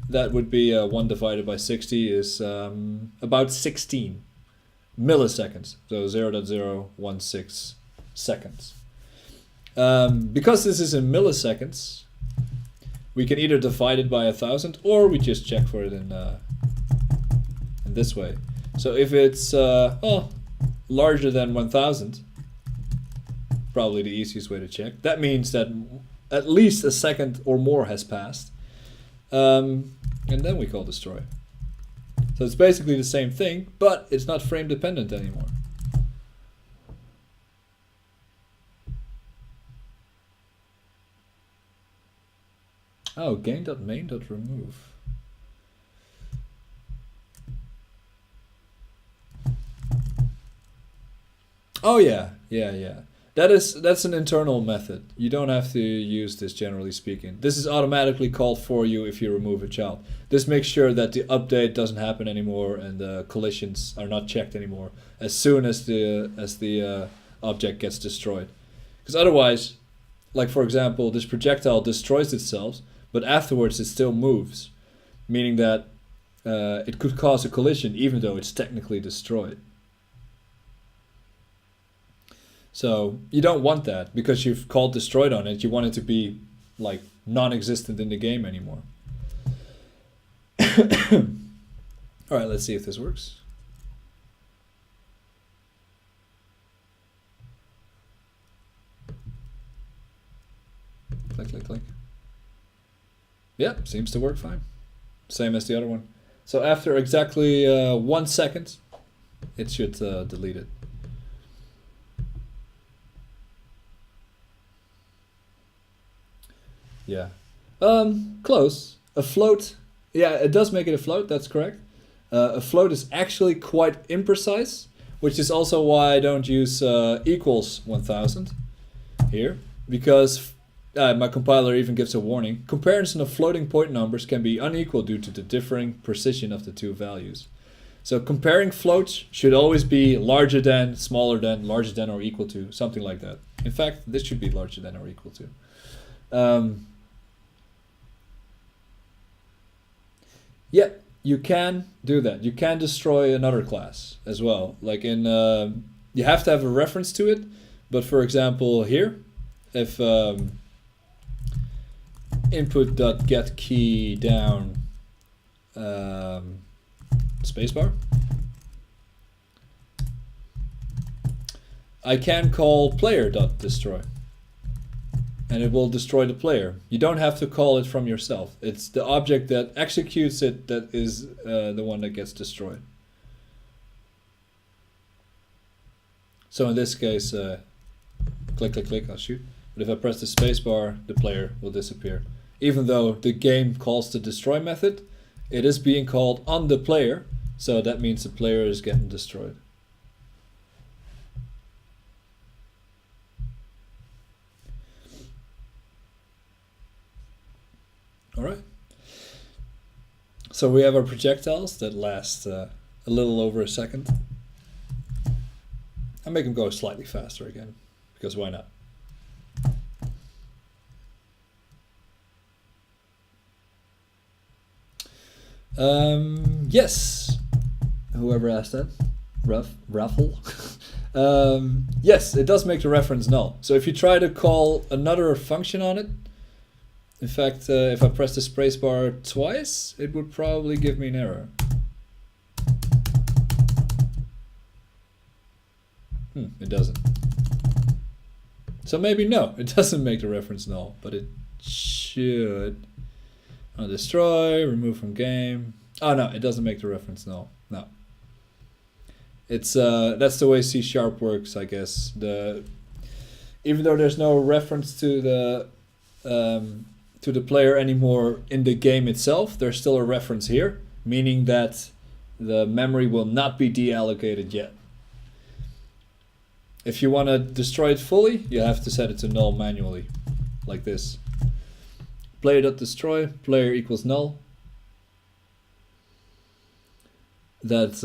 that would be 1 divided by 60 is about 16 milliseconds. So 0.016 seconds. Because this is in milliseconds, we can either divide it by 1,000 or we just check for it in this way. So if it's larger than 1,000, probably the easiest way to check. That means that at least a second or more has passed. And then we call destroy. So it's basically the same thing, but it's not frame dependent anymore. Oh, gain.main.remove. Oh yeah. That's an internal method. You don't have to use this generally speaking. This is automatically called for you if you remove a child. This makes sure that the update doesn't happen anymore and the collisions are not checked anymore as soon as the object gets destroyed. Because otherwise, like for example, this projectile destroys itself, but afterwards it still moves, meaning that it could cause a collision even though it's technically destroyed. So you don't want that because you've called destroyed on it. You want it to be like non-existent in the game anymore. All right, let's see if this works. Click, click, click. Yep, seems to work fine. Same as the other one. So after exactly 1 second, it should delete it. Yeah. Close. A float. Yeah, it does make it a float, that's correct. A float is actually quite imprecise, which is also why I don't use equals 1000 here, because my compiler even gives a warning. Comparison of floating point numbers can be unequal due to the differing precision of the two values. So comparing floats should always be larger than, smaller than, larger than or equal to, something like that. In fact, this should be larger than or equal to. Yeah, you can do that. You can destroy another class as well. Like in, you have to have a reference to it. But for example, here, if input.get key down spacebar, I can call player.destroy. And it will destroy the player. You don't have to call it from yourself. It's the object that executes it that is the one that gets destroyed. So in this case, click, click, click, I'll shoot. But if I press the spacebar, the player will disappear. Even though the game calls the destroy method, it is being called on the player. So that means the player is getting destroyed. All right. So we have our projectiles that last a little over a second. I'll make them go slightly faster again, because why not? Yes. Whoever asked that, Raffle. Yes, it does make the reference null. So if you try to call another function on it, in fact, if I press the spacebar twice, it would probably give me an error. It doesn't. So maybe no, it doesn't make the reference null, but it should. Destroy, remove from game. Oh no, it doesn't make the reference null. No. It's that's the way C# works, I guess. Even though there's no reference to the player anymore in the game itself, there's still a reference here, meaning that the memory will not be deallocated yet. If you want to destroy it fully, you have to set it to null manually, like this. Player.destroy, player equals null. That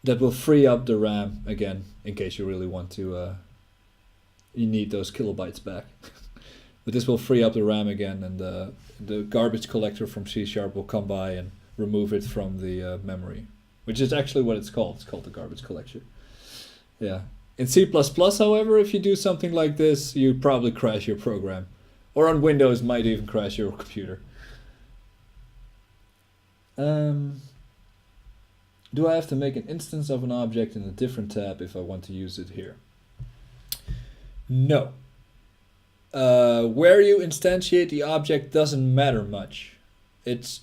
will free up the RAM again, in case you really want to. You need those kilobytes back. But this will free up the RAM again, and the garbage collector from C# will come by and remove it from the memory, which is actually what it's called. It's called the garbage collector. Yeah. In C++, however, if you do something like this, you probably crash your program. Or on Windows, might even crash your computer. Do I have to make an instance of an object in a different tab if I want to use it here? No. Where you instantiate the object doesn't matter much. It's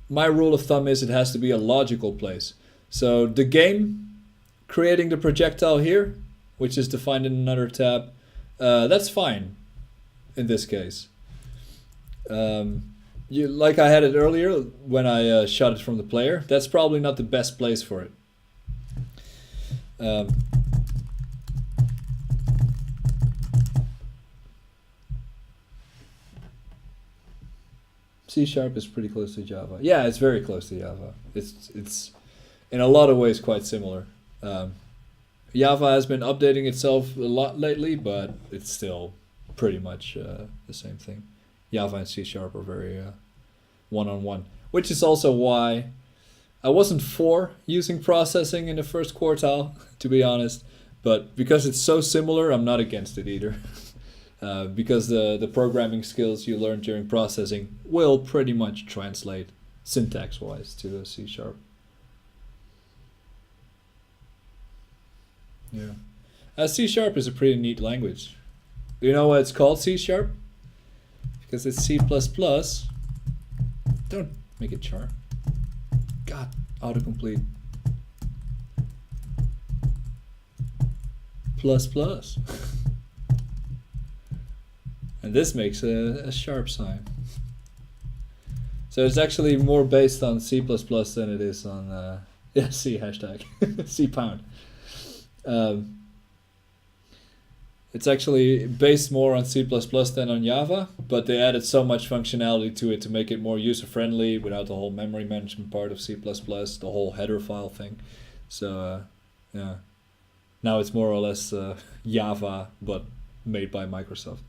my rule of thumb is it has to be a logical place. So the game creating the projectile here, which is defined in another tab, that's fine in this case. Like I had it earlier when I shot it from the player, that's probably not the best place for it. C# is pretty close to Java. Yeah, it's very close to Java. It's in a lot of ways quite similar. Java has been updating itself a lot lately, but it's still pretty much the same thing. Java and C# are very one-on-one, which is also why I wasn't for using processing in the first quartile, to be honest, but because it's so similar, I'm not against it either. Because the programming skills you learned during processing will pretty much translate syntax-wise to C#. Yeah. C# is a pretty neat language. Do you know why it's called C#? Because it's C++. Make it char. God, autocomplete. Plus plus. And this makes a sharp sign. So it's actually more based on C++ than it is on yeah, C hashtag C pound. It's actually based more on C++ than on Java, but they added so much functionality to it to make it more user-friendly without the whole memory management part of C++, the whole header file thing. So yeah, now it's more or less Java, but made by Microsoft.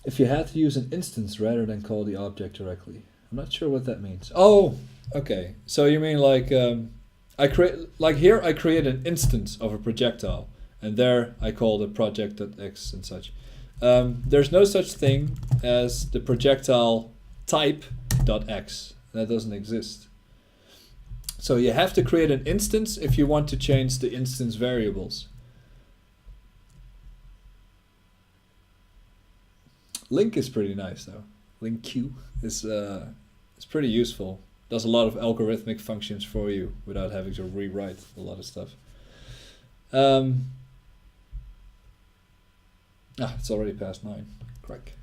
If you had to use an instance rather than call the object directly. I'm not sure what that means. Oh, okay. So you mean like I create an instance of a projectile, and there I call the project.x and such. There's no such thing as the projectile type.x. That doesn't exist. So you have to create an instance if you want to change the instance variables. Link is pretty nice though. Link Q is pretty useful. Does a lot of algorithmic functions for you without having to rewrite a lot of stuff. It's already past 9. Crack.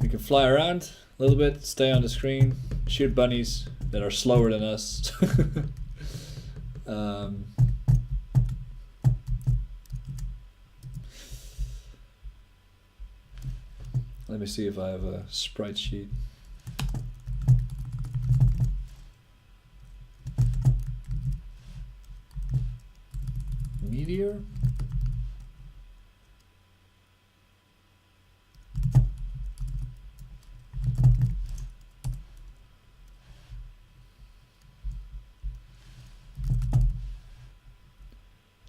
We can fly around a little bit, stay on the screen, shoot bunnies that are slower than us. Let me see if I have a sprite sheet. Meteor?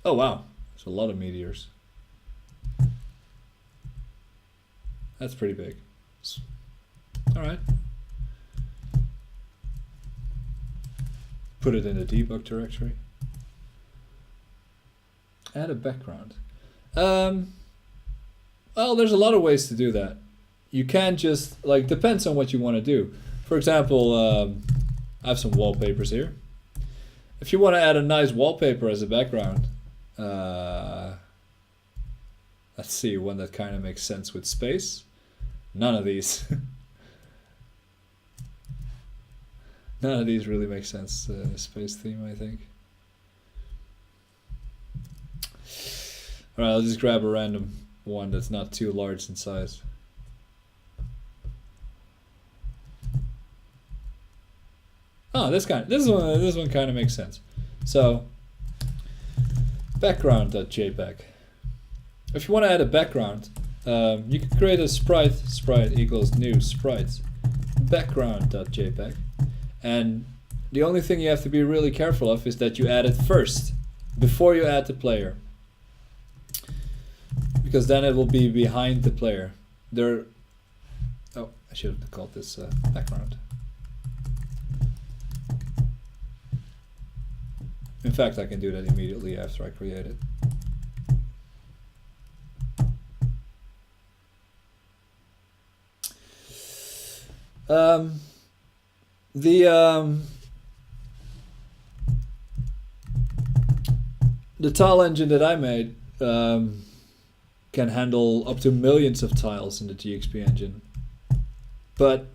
Oh wow, there's a lot of meteors. That's pretty big. Alright. Put it in the debug directory. Add a background. Well, there's a lot of ways to do that. You can just, like, depends on what you want to do. For example, I have some wallpapers here. If you want to add a nice wallpaper as a background, let's see one that kind of makes sense with space. None of these. None of these really make sense. Space theme, I think. Alright, I'll just grab a random one that's not too large in size. Oh, this one kind of makes sense. So, background.jpg. If you want to add a background, you can create a sprite equals new sprite background.jpg, and the only thing you have to be really careful of is that you add it first before you add the player, because then it will be behind the player. Oh, I should have called this background. In fact, I can do that immediately after I create it. The tile engine that I made can handle up to millions of tiles in the GXPEngine, but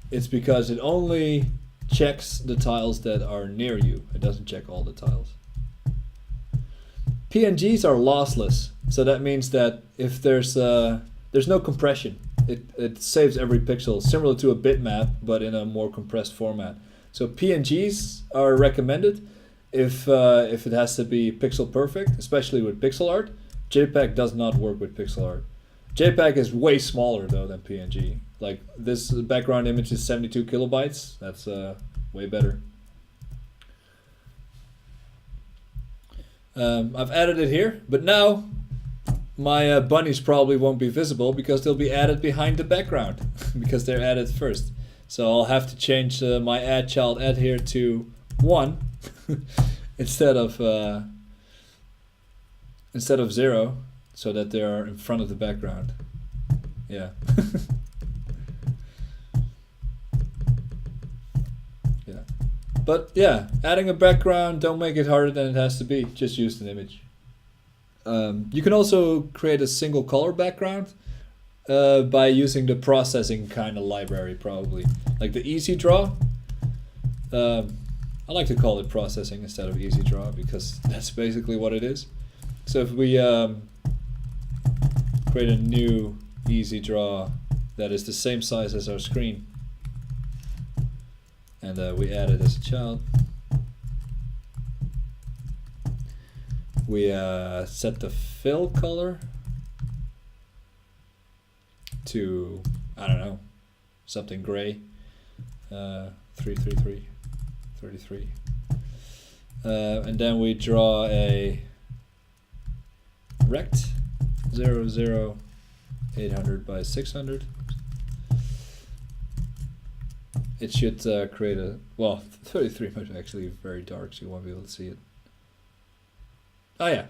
it's because it only checks the tiles that are near you. It doesn't check all the tiles. PNGs are lossless, so that means that if there's no compression. It saves every pixel, similar to a bitmap, but in a more compressed format. So PNGs are recommended if it has to be pixel perfect, especially with pixel art. JPEG does not work with pixel art. JPEG is way smaller though than PNG. Like this background image is 72 kilobytes. That's way better. I've added it here, but now my bunnies probably won't be visible because they'll be added behind the background because they're added first. So I'll have to change my add child add here to 1 instead of 0, so that they are in front of the background. Yeah. Yeah. But yeah, adding a background, don't make it harder than it has to be. Just use an image. You can also create a single color background by using the processing kind of library, probably. Like the Easy Draw. I like to call it processing instead of Easy Draw because that's basically what it is. So if we create a new Easy Draw that is the same size as our screen, and we add it as a child, we set the fill color to, I don't know, something gray, 333, 33, and then we draw a rect 800 by 600. It should create a, well, 33 might actually be very dark, so you won't be able to see it. Oh yeah.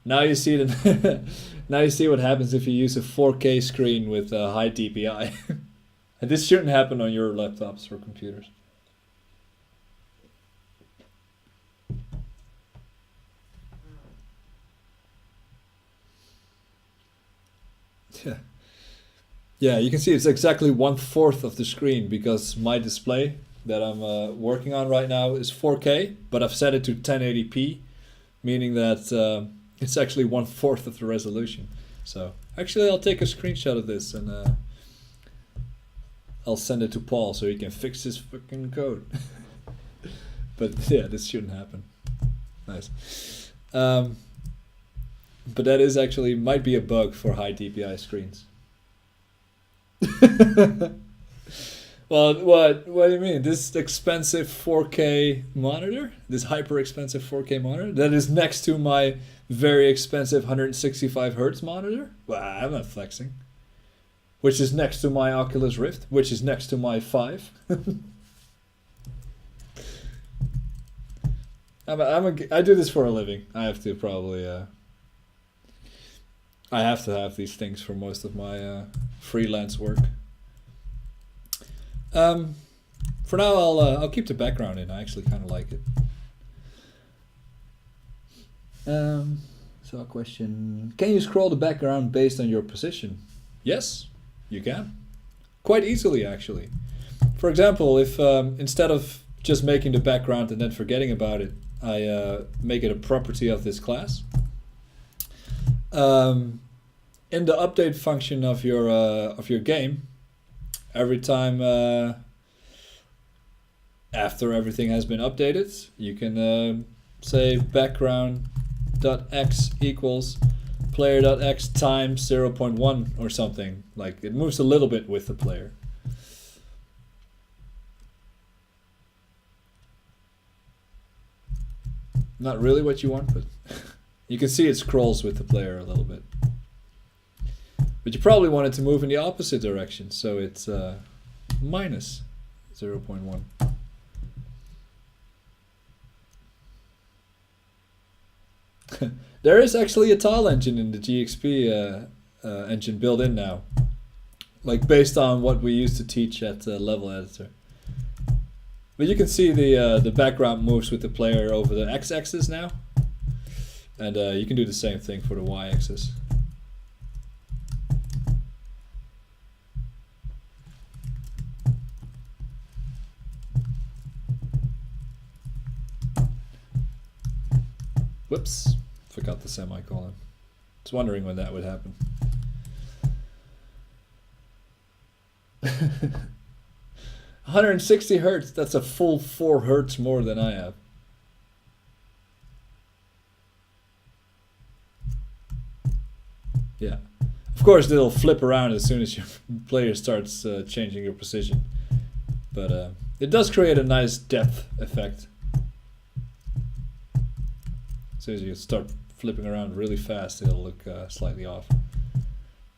Now you see it. Now you see what happens if you use a 4K screen with a high DPI. And this shouldn't happen on your laptops or computers. Yeah. Yeah, you can see it's exactly 1/4 of the screen because my display that I'm working on right now is 4K, but I've set it to 1080p, meaning that it's actually 1/4 of the resolution. So actually I'll take a screenshot of this and I'll send it to Paul so he can fix his fucking code. But yeah, this shouldn't happen. Nice. But that is actually, might be a bug for high DPI screens. Well, what do you mean? This expensive 4K monitor, this hyper expensive 4K monitor that is next to my very expensive 165 Hertz monitor? Well, I'm not flexing. Which is next to my Oculus Rift, which is next to my 5. I do this for a living. I have to probably I have to have these things for most of my freelance work. For now, I'll keep the background in. I actually kind of like it. So a question: can you scroll the background based on your position? Yes, you can. Quite easily, actually. For example, if instead of just making the background and then forgetting about it, I make it a property of this class. In the update function of your game, every time after everything has been updated, you can say background.x equals player.x times 0.1 or something. Like it moves a little bit with the player. Not really what you want, but you can see it scrolls with the player a little bit. But you probably want it to move in the opposite direction, so it's minus 0.1. There is actually a tile engine in the GXP engine built in now, like based on what we used to teach at Level Editor. But you can see the background moves with the player over the x-axis now, and you can do the same thing for the y-axis. Whoops, forgot the semicolon. I was wondering when that would happen. 160 Hertz, that's a full 4 Hertz more than I have. Yeah. Of course, it'll flip around as soon as your player starts changing your position. But it does create a nice depth effect. As soon as you start flipping around really fast, it'll look slightly off.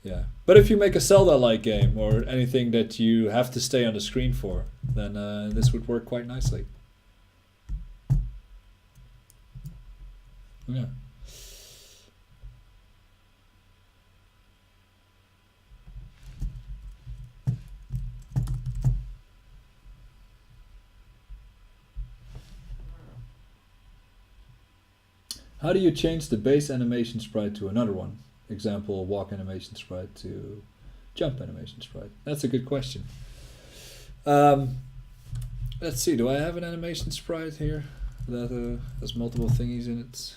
Yeah, but if you make a Zelda-like game or anything that you have to stay on the screen for, then this would work quite nicely. Yeah. How do you change the base animation sprite to another one? Example, walk animation sprite to jump animation sprite. That's a good question. Let's see, do I have an animation sprite here that has multiple thingies in it?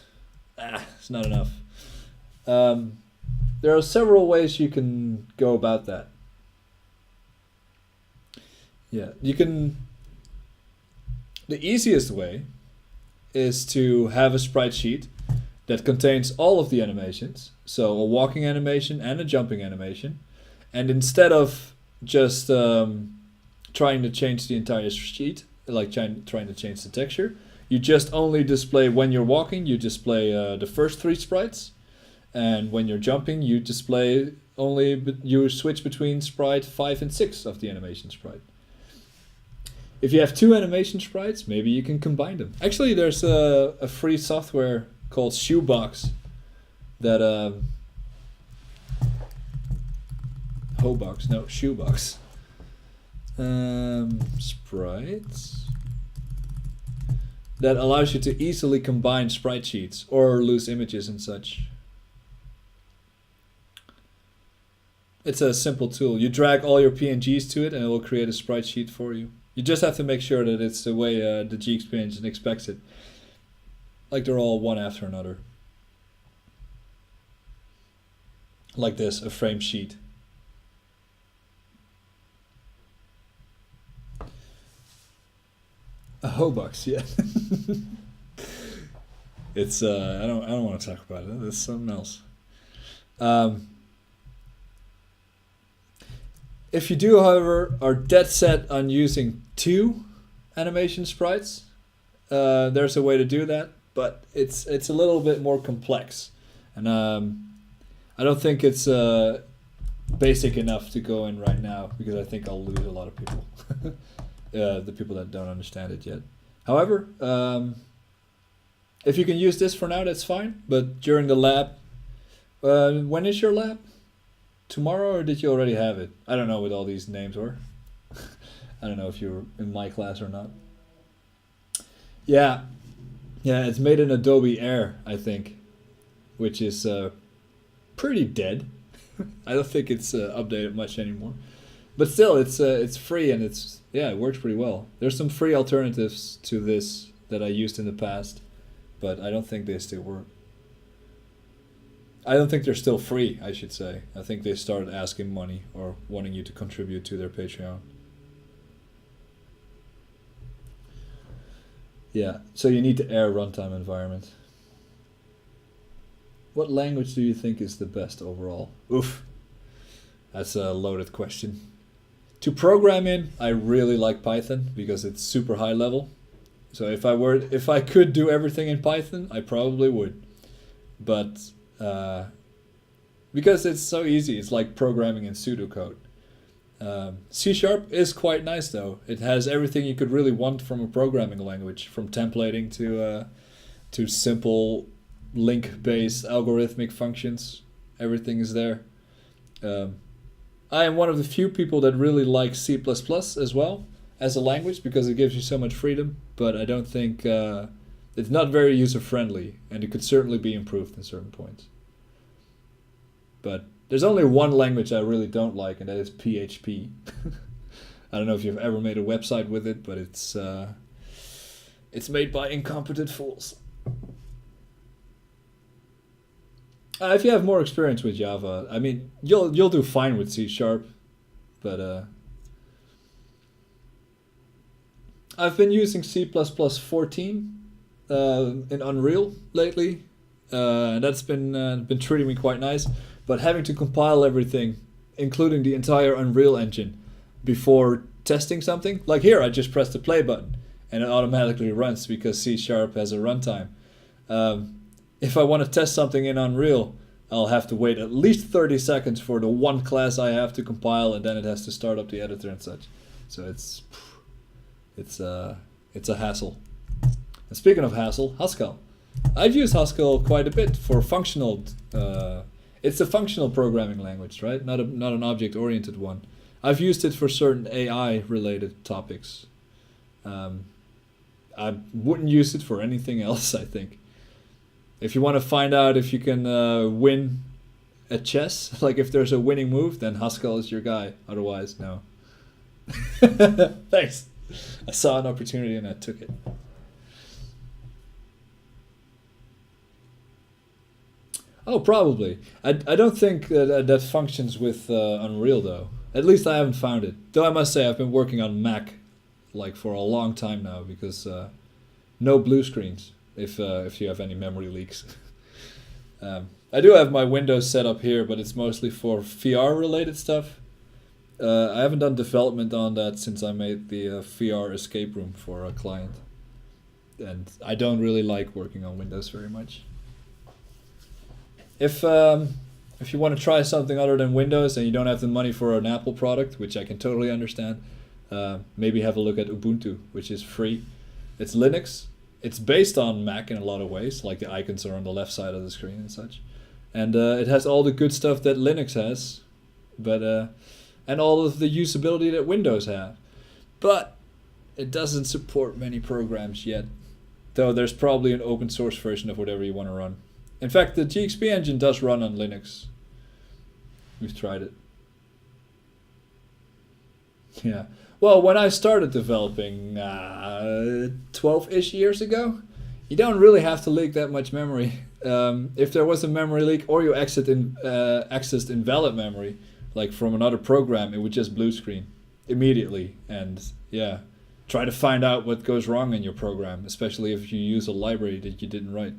It's not enough. There are several ways you can go about that. Yeah, you can... The easiest way is to have a sprite sheet that contains all of the animations. So a walking animation and a jumping animation. And instead of just trying to change the entire sheet, like trying to change the texture, you just only display when you're walking, you display the first 3 sprites. And when you're jumping, you display you switch between sprite 5 and 6 of the animation sprite. If you have 2 animation sprites, maybe you can combine them. Actually, there's a free software called Shoebox that Shoebox. Sprites that allows you to easily combine sprite sheets or loose images and such. It's a simple tool. You drag all your PNGs to it and it will create a sprite sheet for you. You just have to make sure that it's the way the GXPEngine expects it. Like they're all one after another. Like this, a frame sheet. A Hobox, yeah. It's I don't want to talk about it. It's something else. If you do, however, are dead set on using 2 animation sprites, there's a way to do that, but it's a little bit more complex, and I don't think it's basic enough to go in right now because I think I'll lose a lot of people, the people that don't understand it yet. However, if you can use this for now, that's fine. But during the lab, when is your lab? Tomorrow, or did you already have it? I don't know what all these names were. I don't know if you were in my class or not. Yeah, it's made in Adobe Air, I think, which is pretty dead. I don't think it's updated much anymore. But still, it's free and it works pretty well. There's some free alternatives to this that I used in the past, but I don't think they still work. I don't think they're still free, I should say. I think they started asking money or wanting you to contribute to their Patreon. Yeah, so you need the Air runtime environment. What language do you think is the best overall? Oof, that's a loaded question. To program in, I really like Python because it's super high level. So if I could do everything in Python, I probably would. But because it's so easy, it's like programming in pseudocode. C# is quite nice though. It has everything you could really want from a programming language, from templating to simple link-based algorithmic functions. Everything is there. I am one of the few people that really like C++ as well as a language because it gives you so much freedom, but I don't think it's not very user-friendly, and it could certainly be improved in certain points. But there's only one language I really don't like, and that is PHP. I don't know if you've ever made a website with it, but it's made by incompetent fools. If you have more experience with Java, I mean, you'll do fine with C#, but I've been using C++ 14 in Unreal lately. That's been treating me quite nice. But having to compile everything, including the entire Unreal Engine, before testing something, like here, I just press the play button and it automatically runs because C# has a runtime. If I want to test something in Unreal, I'll have to wait at least 30 seconds for the one class I have to compile, and then it has to start up the editor and such. So it's a hassle. And speaking of hassle, Haskell. I've used Haskell quite a bit for functional. It's a functional programming language, right? Not an object-oriented one. I've used it for certain AI-related topics. I wouldn't use it for anything else, I think. If you want to find out if you can win at chess, like if there's a winning move, then Haskell is your guy. Otherwise, no. Thanks. I saw an opportunity and I took it. Oh, probably. I don't think that functions with Unreal, though. At least I haven't found it. Though I must say I've been working on Mac like for a long time now because no blue screens if you have any memory leaks. I do have my Windows set up here, but it's mostly for VR related stuff. I haven't done development on that since I made the VR escape room for a client. And I don't really like working on Windows very much. If you want to try something other than Windows and you don't have the money for an Apple product, which I can totally understand, maybe have a look at Ubuntu, which is free. It's Linux. It's based on Mac in a lot of ways, like the icons are on the left side of the screen and such. And it has all the good stuff that Linux has, but and all of the usability that Windows have. But it doesn't support many programs yet, though there's probably an open source version of whatever you want to run. In fact, the GXPEngine does run on Linux. We've tried it. Yeah. Well, when I started developing 12-ish years ago, you don't really have to leak that much memory. If there was a memory leak or you accessed invalid memory, like from another program, it would just blue screen immediately. And yeah, try to find out what goes wrong in your program, especially if you use a library that you didn't write.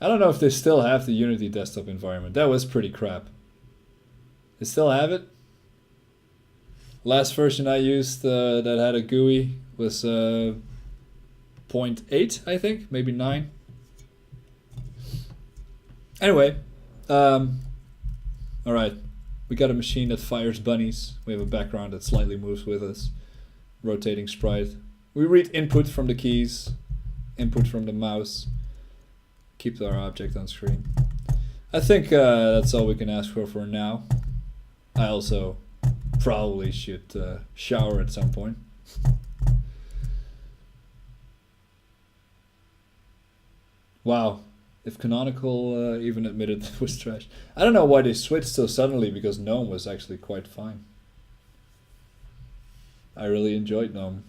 I don't know if they still have the Unity desktop environment. That was pretty crap. They still have it? Last version I used that had a GUI was 0.8, I think, maybe 9. Anyway, alright. We got a machine that fires bunnies. We have a background that slightly moves with us. Rotating sprite. We read input from the keys, input from the mouse. Keep our object on screen. I think that's all we can ask for now. I also probably should shower at some point. Wow, if Canonical even admitted it was trash. I don't know why they switched so suddenly, because GNOME was actually quite fine. I really enjoyed GNOME.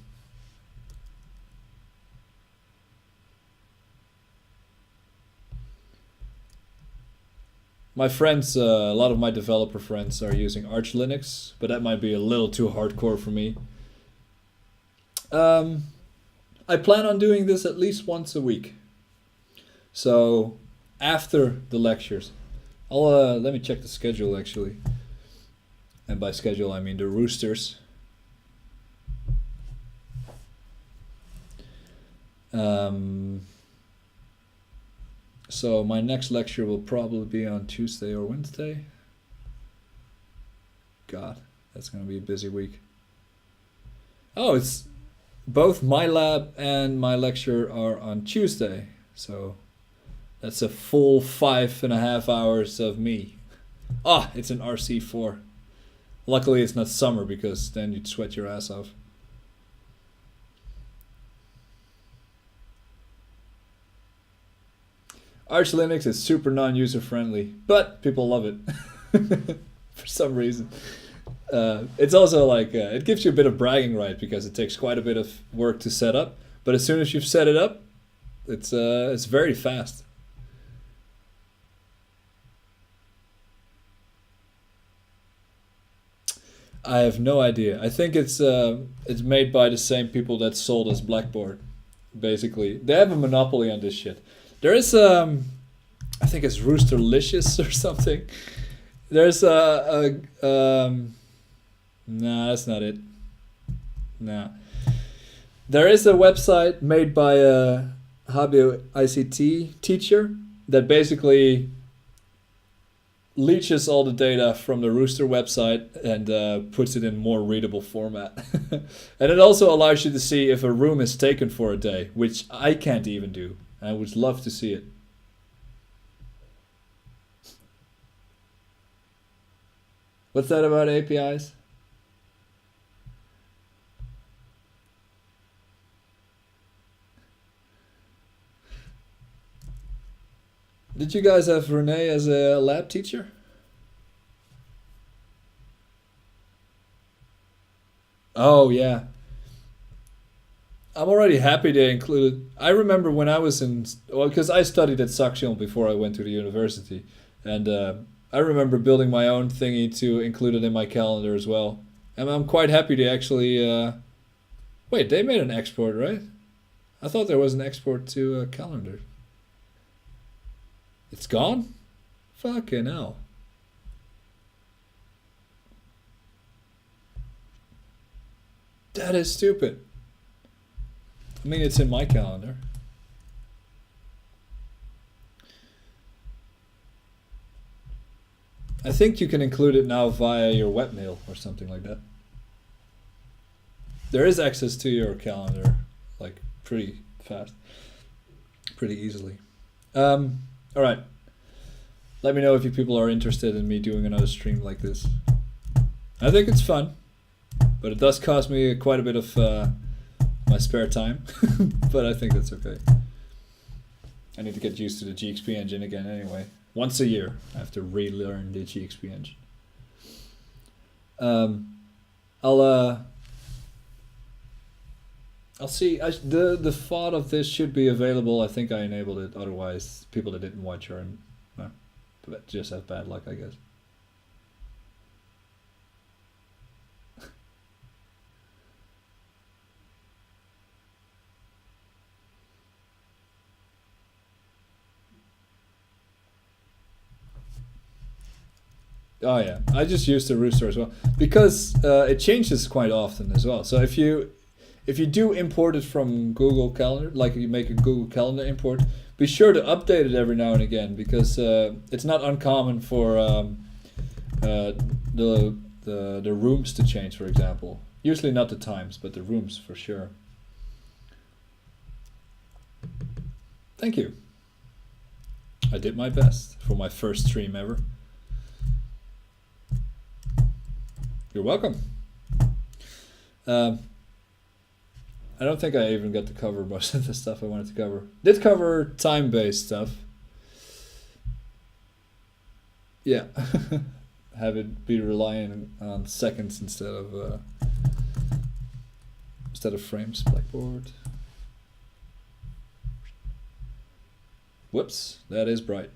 My friends, a lot of my developer friends are using Arch Linux, but that might be a little too hardcore for me. I plan on doing this at least once a week. So after the lectures, I'll let me check the schedule actually. And by schedule I mean the roosters. So my next lecture will probably be on Tuesday or Wednesday. God, that's going to be a busy week. Oh, it's both my lab and my lecture are on Tuesday. So that's a full 5.5 hours of me. Ah, it's an RC4. Luckily it's not summer, because then you'd sweat your ass off. Arch Linux is super non-user friendly, but people love it for some reason. It's also like, it gives you a bit of bragging right, because it takes quite a bit of work to set up, but as soon as you've set it up, it's very fast. I have no idea. I think it's made by the same people that sold us Blackboard. Basically, they have a monopoly on this shit. There is I think it's Roosterlicious or something. There's nah, that's not it. Nah. There is a website made by a hobby ICT teacher that basically leeches all the data from the Rooster website and puts it in more readable format. And it also allows you to see if a room is taken for a day, which I can't even do. I would love to see it. What's that about APIs? Did you guys have Renee as a lab teacher? Oh, yeah. I'm already happy they included. I remember when I was in, well, because I studied at Saxion before I went to the university, and I remember building my own thingy to include it in my calendar as well. And I'm quite happy they actually. Wait, they made an export, right? I thought there was an export to a calendar. It's gone? Fucking hell. That is stupid. I mean, it's in my calendar. I think you can include it now via your webmail or something like that. There is access to your calendar, like, pretty fast. Pretty easily. Alright. Let me know if you people are interested in me doing another stream like this. I think it's fun, but it does cost me quite a bit of my spare time, but I think that's okay. I need to get used to the GXPEngine again anyway. Once a year, I have to relearn the GXPEngine. I'll see. The thought of this should be available. I think I enabled it. Otherwise, people that didn't watch are just have bad luck, I guess. Oh yeah, I just use the Rooster as well because it changes quite often as well. So if you do import it from Google Calendar, like you make a Google Calendar import, be sure to update it every now and again because it's not uncommon for the rooms to change, for example. Usually not the times, but the rooms for sure. Thank you. I did my best for my first stream ever. You're welcome. I don't think I even got to cover most of the stuff I wanted to cover. Did cover time-based stuff. Yeah. Have it be relying on seconds instead of frames. Blackboard. Whoops, that is bright.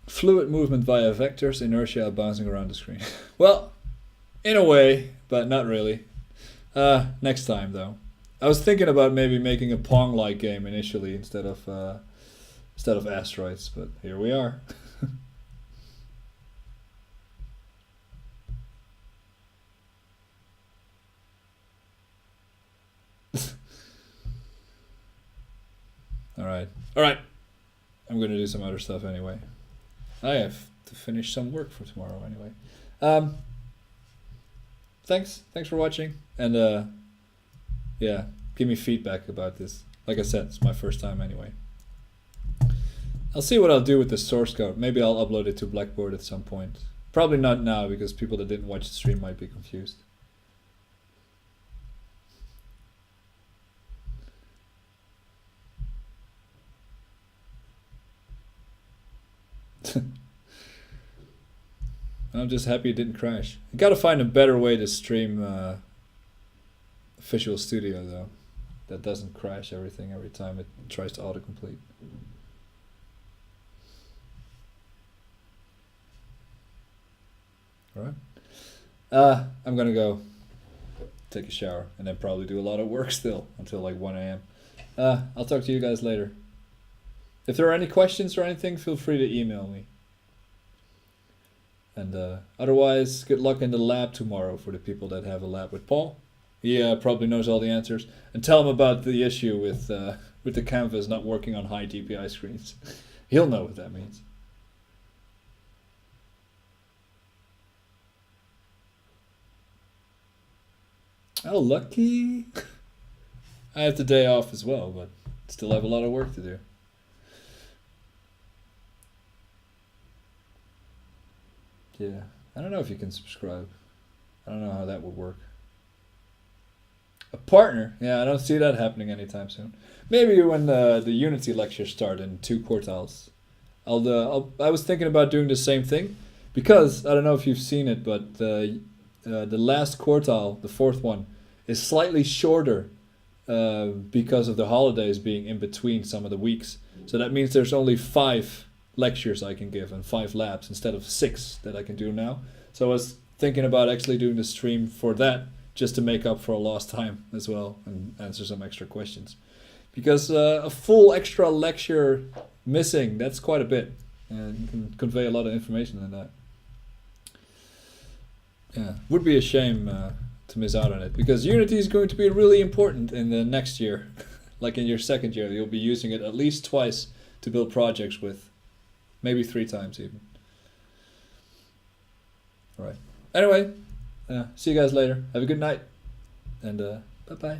Fluid movement via vectors, inertia bouncing around the screen. Well, in a way, but not really. Next time though. I was thinking about maybe making a Pong-like game initially instead of asteroids, but here we are. All right. I'm gonna do some other stuff anyway. I have to finish some work for tomorrow anyway. Thanks for watching, and yeah, give me feedback about this. Like I said, it's my first time anyway. I'll see what I'll do with the source code. Maybe I'll upload it to Blackboard at some point. Probably not now because people that didn't watch the stream might be confused. I'm just happy it didn't crash. I gotta find a better way to stream Visual Studio though. That doesn't crash everything every time it tries to autocomplete. Alright. I'm gonna go take a shower and then probably do a lot of work still until like 1 AM. I'll talk to you guys later. If there are any questions or anything, feel free to email me. And otherwise, good luck in the lab tomorrow for the people that have a lab with Paul. He probably knows all the answers. And tell him about the issue with the canvas not working on high DPI screens. He'll know what that means. Oh, lucky. I have the day off as well, but still have a lot of work to do. Yeah, I don't know if you can subscribe. I don't know how that would work. A partner? Yeah, I don't see that happening anytime soon. Maybe when the Unity lectures start in 2 quartiles. I was thinking about doing the same thing, because I don't know if you've seen it, but the last quartile, the 4th one, is slightly shorter because of the holidays being in between some of the weeks. So that means there's only 5 lectures I can give and 5 labs instead of 6 that I can do now. So I was thinking about actually doing the stream for that, just to make up for a lost time as well and answer some extra questions. Because a full extra lecture missing, that's quite a bit. And you can convey a lot of information in that. Yeah, would be a shame to miss out on it, because Unity is going to be really important in the next year. Like in your 2nd year, you'll be using it at least twice to build projects with. Maybe 3 times even. Alright. Anyway, see you guys later. Have a good night. And bye-bye.